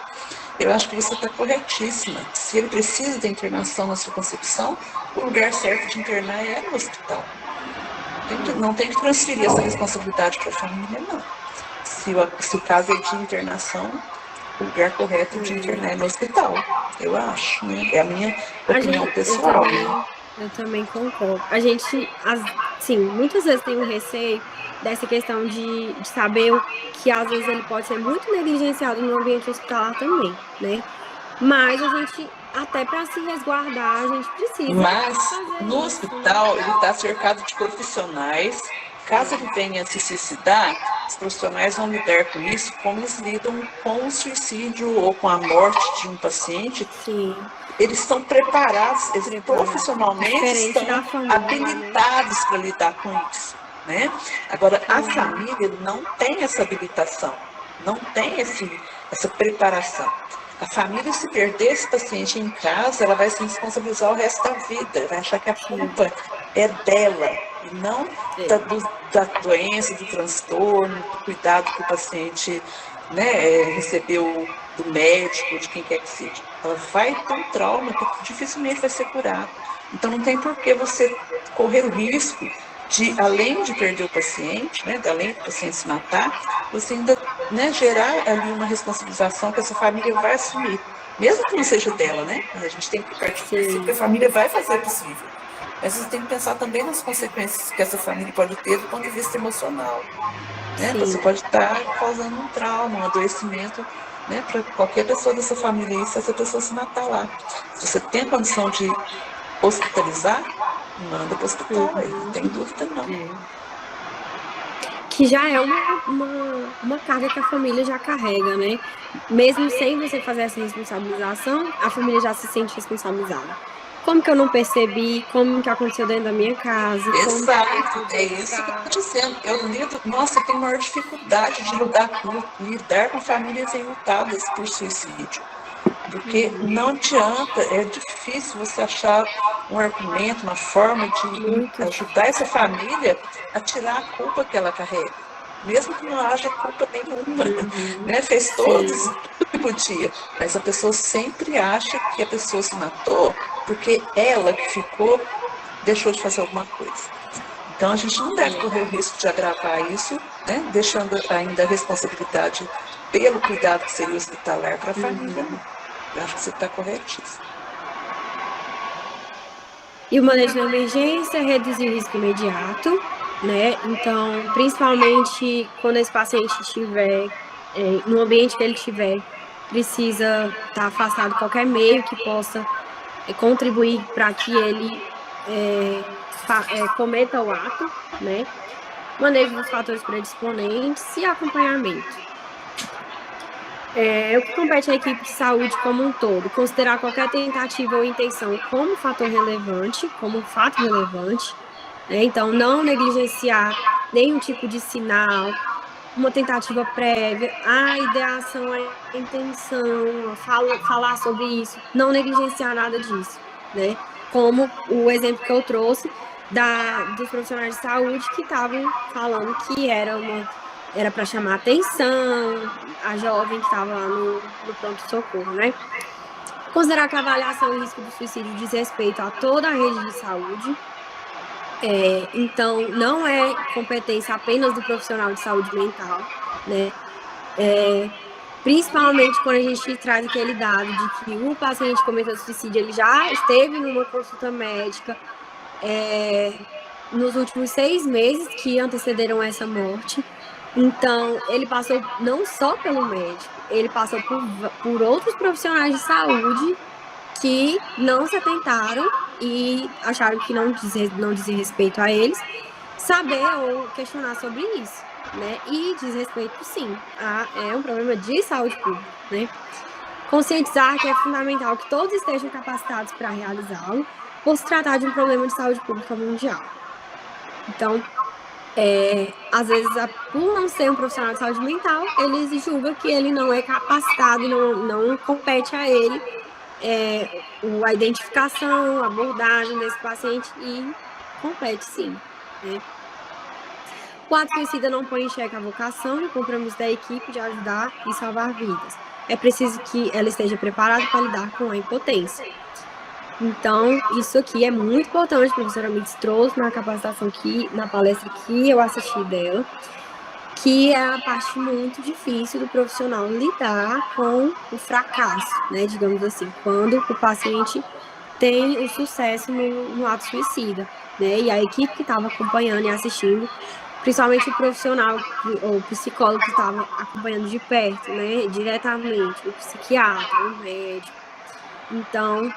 Eu acho que você está corretíssima. Se ele precisa de internação na sua concepção, o lugar certo de internar é no hospital. Não tem que transferir essa responsabilidade para a família, não. Se o caso é de internação, o lugar correto de internar é no hospital, eu acho, né? É a minha opinião pessoal. Eu também concordo. A gente, sim, muitas vezes tem um receio dessa questão de saber que às vezes ele pode ser muito negligenciado no ambiente hospitalar também, né? Mas a gente, até para se resguardar, a gente precisa. Mas no hospital ele está cercado de profissionais. Caso ele venha a se suicidar, os profissionais vão lidar com isso, como eles lidam com o suicídio ou com a morte de um paciente. Sim. Eles estão preparados, eles profissionalmente estão habilitados para lidar com isso, né? Agora, a família não tem essa habilitação, não tem essa preparação. A família, se perder esse paciente em casa, ela vai se responsabilizar o resto da vida, vai achar que a culpa é dela, e não da doença, do transtorno, do cuidado que o paciente, né, recebeu do médico, de quem quer que seja. Ela vai ter um trauma que dificilmente vai ser curado. Então, não tem por que você correr o risco de, além de perder o paciente, né, além do paciente se matar, você ainda, né, gerar ali uma responsabilização que essa família vai assumir. Mesmo que não seja dela, né? A gente tem que partir do princípio que a família vai fazer possível. Mas você tem que pensar também nas consequências que essa família pode ter do ponto de vista emocional. Né? Você pode estar causando um trauma, um adoecimento, né, para qualquer pessoa dessa família, se essa pessoa se matar lá. Se você tem a condição de hospitalizar, manda para o hospital, aí não tem dúvida não. Que já é uma carga que a família já carrega, né? Mesmo sem você fazer essa responsabilização, a família já se sente responsabilizada. Como que eu não percebi? Como que aconteceu dentro da minha casa? Exato, é isso que eu estou dizendo. Eu tenho maior dificuldade de lidar com famílias enlutadas por suicídio. Porque não adianta, é difícil você achar um argumento, uma forma de ajudar essa família a tirar a culpa que ela carrega. Mesmo que não haja culpa nenhuma, né? Fez tudo que podia, mas a pessoa sempre acha que a pessoa se matou porque ela que ficou deixou de fazer alguma coisa. Então, a gente não deve correr o risco de agravar isso, né? Deixando ainda a responsabilidade pelo cuidado que seria hospitalar para a família. Eu acho que você está corretíssimo. E o manejo na emergência, reduzir o risco imediato, né? Então, principalmente quando esse paciente estiver no ambiente que ele estiver, precisa estar afastado de qualquer meio que possa contribuir para que ele cometa o ato, né? Manejo dos fatores predisponentes e acompanhamento. O que compete à equipe de saúde como um todo? Considerar qualquer tentativa ou intenção como fator relevante, como um fato relevante, né? Então, não negligenciar nenhum tipo de sinal, uma tentativa prévia, a ideação, a intenção, falar sobre isso, não negligenciar nada disso, né? Como o exemplo que eu trouxe dos profissionais de saúde que estavam falando que era para chamar atenção, a jovem que estava lá no pronto-socorro, né? Considerar que a avaliação e risco do suicídio diz respeito a toda a rede de saúde. Então, não é competência apenas do profissional de saúde mental, né? Principalmente quando a gente traz aquele dado de que o paciente cometeu suicídio, ele já esteve numa consulta médica nos últimos 6 meses que antecederam essa morte. Então, ele passou não só pelo médico, ele passou por outros profissionais de saúde que não se atentaram e acharam que não dizia respeito a eles, saber ou questionar sobre isso, né? E diz respeito, sim, é um problema de saúde pública, né? Conscientizar que é fundamental que todos estejam capacitados para realizá-lo, por se tratar de um problema de saúde pública mundial. Então, às vezes, por não ser um profissional de saúde mental, eles julgam que ele não é capacitado, não compete a ele a identificação, a abordagem desse paciente, e compete sim, né? O ato suicida não põe em xeque a vocação e o compromisso da equipe de ajudar e salvar vidas. É preciso que ela esteja preparada para lidar com a impotência. Então, isso aqui é muito importante, a professora Mites trouxe na capacitação na palestra que eu assisti dela, que é a parte muito difícil do profissional lidar com o fracasso, né, digamos assim, quando o paciente tem o sucesso no ato suicida, né, e a equipe que estava acompanhando e assistindo, principalmente o profissional, o psicólogo que estava acompanhando de perto, né, diretamente, o psiquiatra, o médico. Então,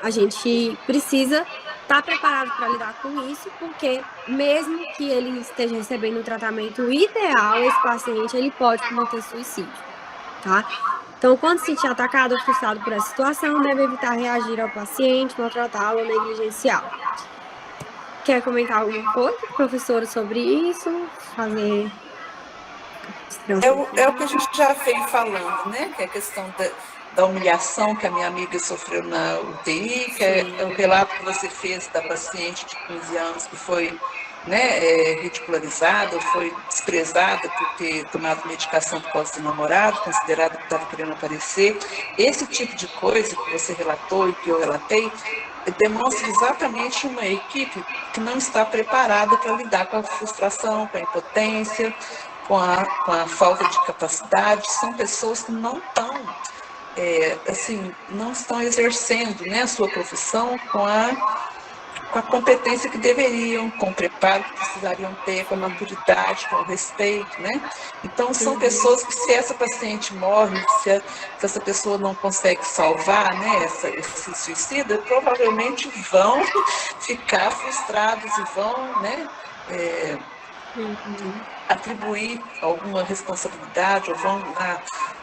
a gente precisa estar preparado para lidar com isso, porque mesmo que ele esteja recebendo o tratamento ideal, esse paciente ele pode cometer suicídio, tá? Então, quando se sentir atacado ou frustrado por essa situação, deve evitar reagir ao paciente, maltratá-lo ou negligenciá-lo. Quer comentar alguma coisa, professora, sobre isso? Fazer... É o que a gente já vem falando, né? Que é a questão da humilhação que a minha amiga sofreu na UTI, que é o relato que você fez da paciente de 15 anos que foi, né, ridicularizada, foi desprezada por ter tomado medicação por causa do namorado, considerada que estava querendo aparecer. Esse tipo de coisa que você relatou e que eu relatei demonstra exatamente uma equipe que não está preparada para lidar com a frustração, com a impotência, com a falta de capacidade. São pessoas que não estão não estão exercendo, né, a sua profissão com a competência que deveriam, com o preparo que precisariam ter, com a maturidade, com o respeito, né? Então, são pessoas que, se essa paciente morre, se essa pessoa não consegue salvar, né, esse suicida, provavelmente vão ficar frustrados e vão, né, atribuir alguma responsabilidade ou vão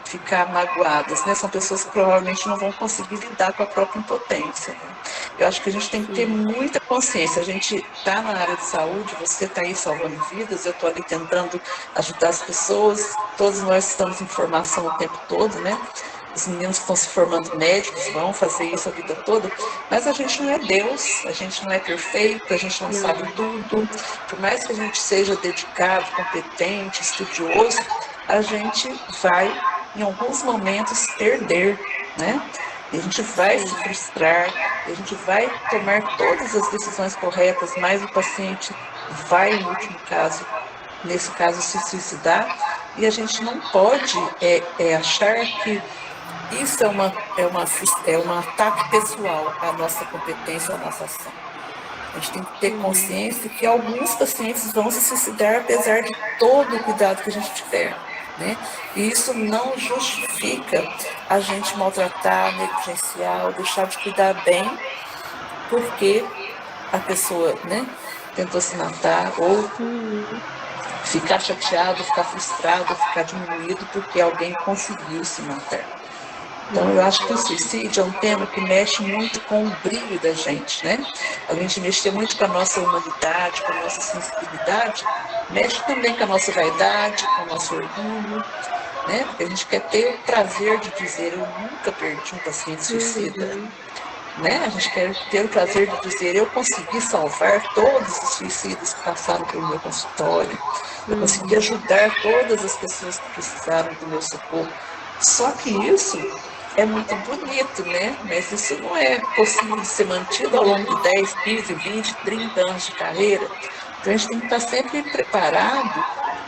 ficar magoadas, né? São pessoas que provavelmente não vão conseguir lidar com a própria impotência, né? Eu acho que a gente tem que ter muita consciência. A gente está na área de saúde, você está aí salvando vidas, eu estou ali tentando ajudar as pessoas, todos nós estamos em formação o tempo todo, né? Os meninos que estão se formando médicos vão fazer isso a vida toda, mas a gente não é Deus, a gente não é perfeito, a gente não sabe tudo. Por mais que a gente seja dedicado, competente, estudioso, a gente vai, em alguns momentos, perder, né? A gente vai se frustrar, E a gente vai tomar todas as decisões corretas, mas o paciente vai, no último caso, nesse caso, se suicidar, e a gente não pode achar que isso é um ataque pessoal à nossa competência, à nossa ação. A gente tem que ter consciência que alguns pacientes vão se suicidar apesar de todo o cuidado que a gente tiver, né? E isso não justifica a gente maltratar, negligenciar ou deixar de cuidar bem porque a pessoa, né, tentou se matar ou ficar chateado, ficar frustrado, ficar diminuído porque alguém conseguiu se matar. Então, eu acho que o suicídio é um tema que mexe muito com o brilho da gente, né? A gente mexer muito com a nossa humanidade, com a nossa sensibilidade, mexe também com a nossa vaidade, com o nosso orgulho, né? Porque a gente quer ter o prazer de dizer, eu nunca perdi um paciente suicida, né? A gente quer ter o prazer de dizer, eu consegui salvar todos os suicidas que passaram pelo meu consultório, eu consegui ajudar todas as pessoas que precisaram do meu socorro. Só que isso é muito bonito, né? Mas isso não é possível de ser mantido ao longo de 10, 15, 20, 30 anos de carreira. Então a gente tem que estar sempre preparado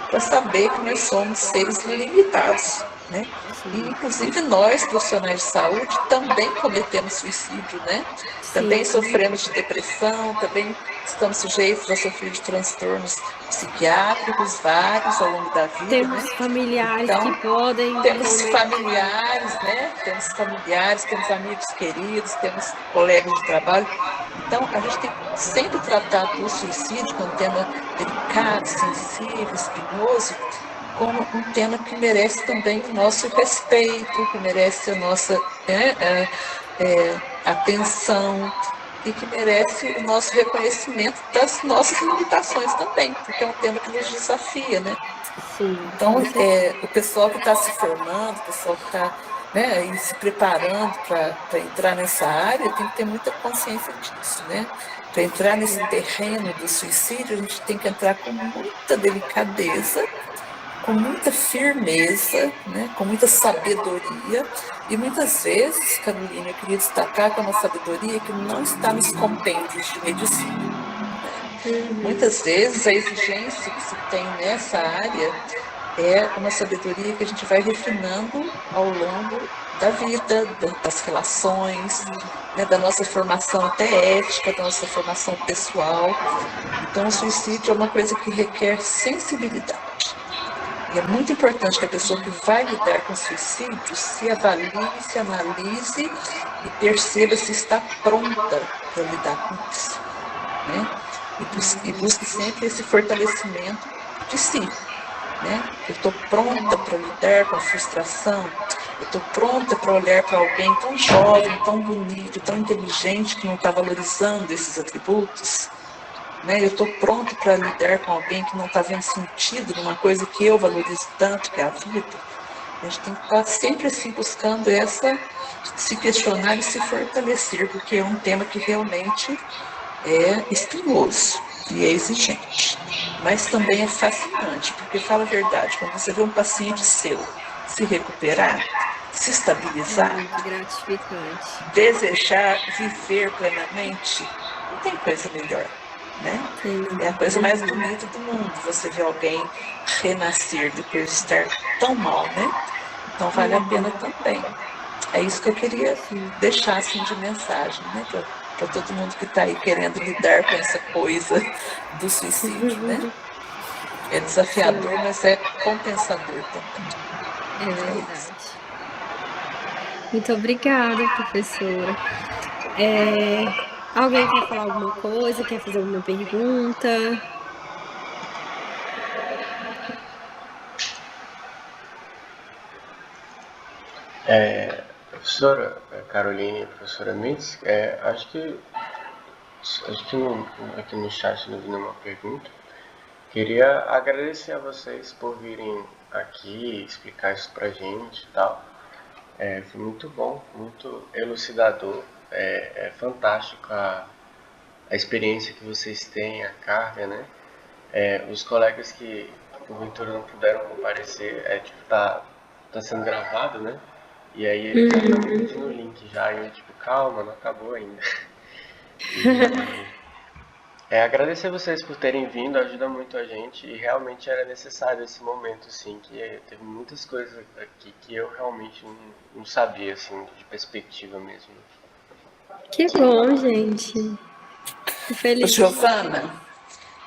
para saber que nós somos seres limitados, né? E, inclusive, nós, profissionais de saúde, também cometemos suicídio, né? Também sofremos de depressão, também estamos sujeitos a sofrer de transtornos psiquiátricos, vários ao longo da vida, Temos né? familiares Então, que podem temos comer. familiares, né? Temos familiares, temos amigos queridos, temos colegas de trabalho. Então, a gente tem que sempre tratar do suicídio, que é um tema delicado, sensível, espinhoso, como um tema que merece também o nosso respeito, que merece a nossa atenção e que merece o nosso reconhecimento das nossas limitações também, porque é um tema que nos desafia, né? Sim, Então, o pessoal que está se formando, o pessoal que está, né, e se preparando para entrar nessa área, tem que ter muita consciência disso, né? Para entrar nesse terreno do suicídio, a gente tem que entrar com muita delicadeza, com muita firmeza, né, com muita sabedoria, e muitas vezes, Carolina, eu queria destacar que é uma sabedoria que não está nos compêndios de medicina. Muitas vezes a exigência que se tem nessa área é uma sabedoria que a gente vai refinando ao longo da vida, das relações, né, da nossa formação até ética, da nossa formação pessoal. Então, o suicídio é uma coisa que requer sensibilidade. E é muito importante que a pessoa que vai lidar com suicídio se avalie, se analise e perceba se está pronta para lidar com isso, né? E busque sempre esse fortalecimento de si, né? Eu estou pronta para lidar com a frustração, eu estou pronta para olhar para alguém tão jovem, tão bonito, tão inteligente, que não está valorizando esses atributos, né? Eu estou pronto para lidar com alguém que não está vendo sentido numa coisa que eu valorizo tanto, que é a vida. A gente tem que estar sempre assim buscando se questionar e se fortalecer, porque é um tema que realmente é espinhoso e é exigente. Mas também é fascinante, porque fala a verdade, quando você vê um paciente seu se recuperar, se estabilizar, muito gratificante. desejar viver plenamente, não tem coisa melhor, né? É a coisa mais bonita do mundo, você ver alguém renascer depois de estar tão mal, né? Então vale a pena também. É isso que eu queria deixar assim de mensagem, né? Para todo mundo que está aí querendo lidar com essa coisa do suicídio, né? É desafiador, mas é compensador também. É verdade. Muito obrigada, professora. Alguém quer falar alguma coisa? Quer fazer alguma pergunta? Professora Caroline e professora Mendes, acho que aqui no chat não vi nenhuma pergunta. Queria agradecer a vocês por virem aqui explicar isso pra gente e tal. Foi muito bom, muito elucidador. É fantástico a experiência que vocês têm, a carga, né? Os colegas que porventura não puderam comparecer, tá sendo gravado, né? E aí ele tava pedindo o link já, e eu tipo, calma, não acabou ainda. Agradecer vocês por terem vindo, ajuda muito a gente e realmente era necessário esse momento, assim, que teve muitas coisas aqui que eu realmente não sabia, assim, de perspectiva mesmo. Que bom, gente. Que feliz. Giovana,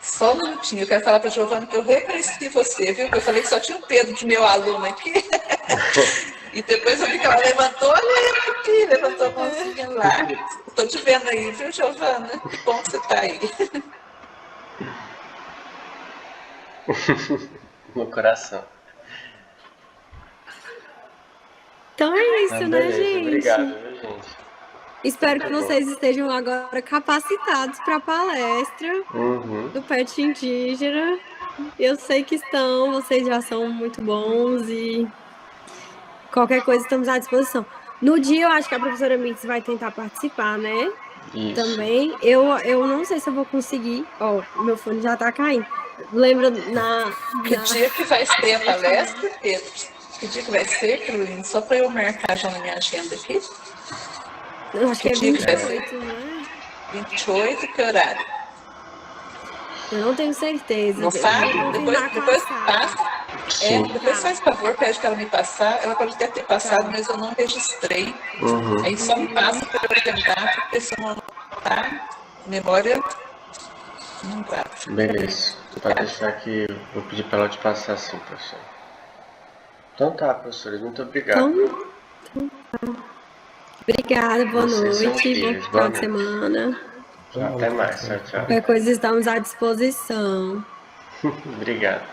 só um minutinho, eu quero falar para a Giovana que eu reconheci você, viu? Que eu falei que só tinha o Pedro de meu aluno aqui. E depois eu vi que ela levantou, olha ele aqui, levantou a mãozinha lá. Estou te vendo aí, viu, Giovana? Que bom que você está aí. No coração. Então é isso, né, Beleza, gente? obrigado, viu, gente? Espero que vocês estejam agora capacitados para a palestra do PET indígena. Eu sei que estão, vocês já são muito bons e qualquer coisa estamos à disposição. No dia, eu acho que a professora Mix vai tentar participar, né? Isso. Também. Eu não sei se eu vou conseguir. Ó, meu fone já tá caindo. Lembra Que dia que vai ser a palestra, Pedro? Que dia que vai ser, Carolina? Só para eu marcar já na minha agenda aqui. Eu acho que é 28, não é? 28, que horário? Eu não tenho certeza. Não sabe? Depois passa. Depois faz favor, pede para ela me passar. Ela pode até ter passado, mas eu não registrei. Aí só me passa para eu tentar, porque se eu não anotar, memória não grava. Beleza. Pode deixar que eu vou pedir para ela te passar assim, professor. Então tá, professora. Muito obrigado. Então tá. Obrigada, boa noite, bom final de semana. Até mais, tchau, tchau. Qualquer coisa estamos à disposição. Obrigado.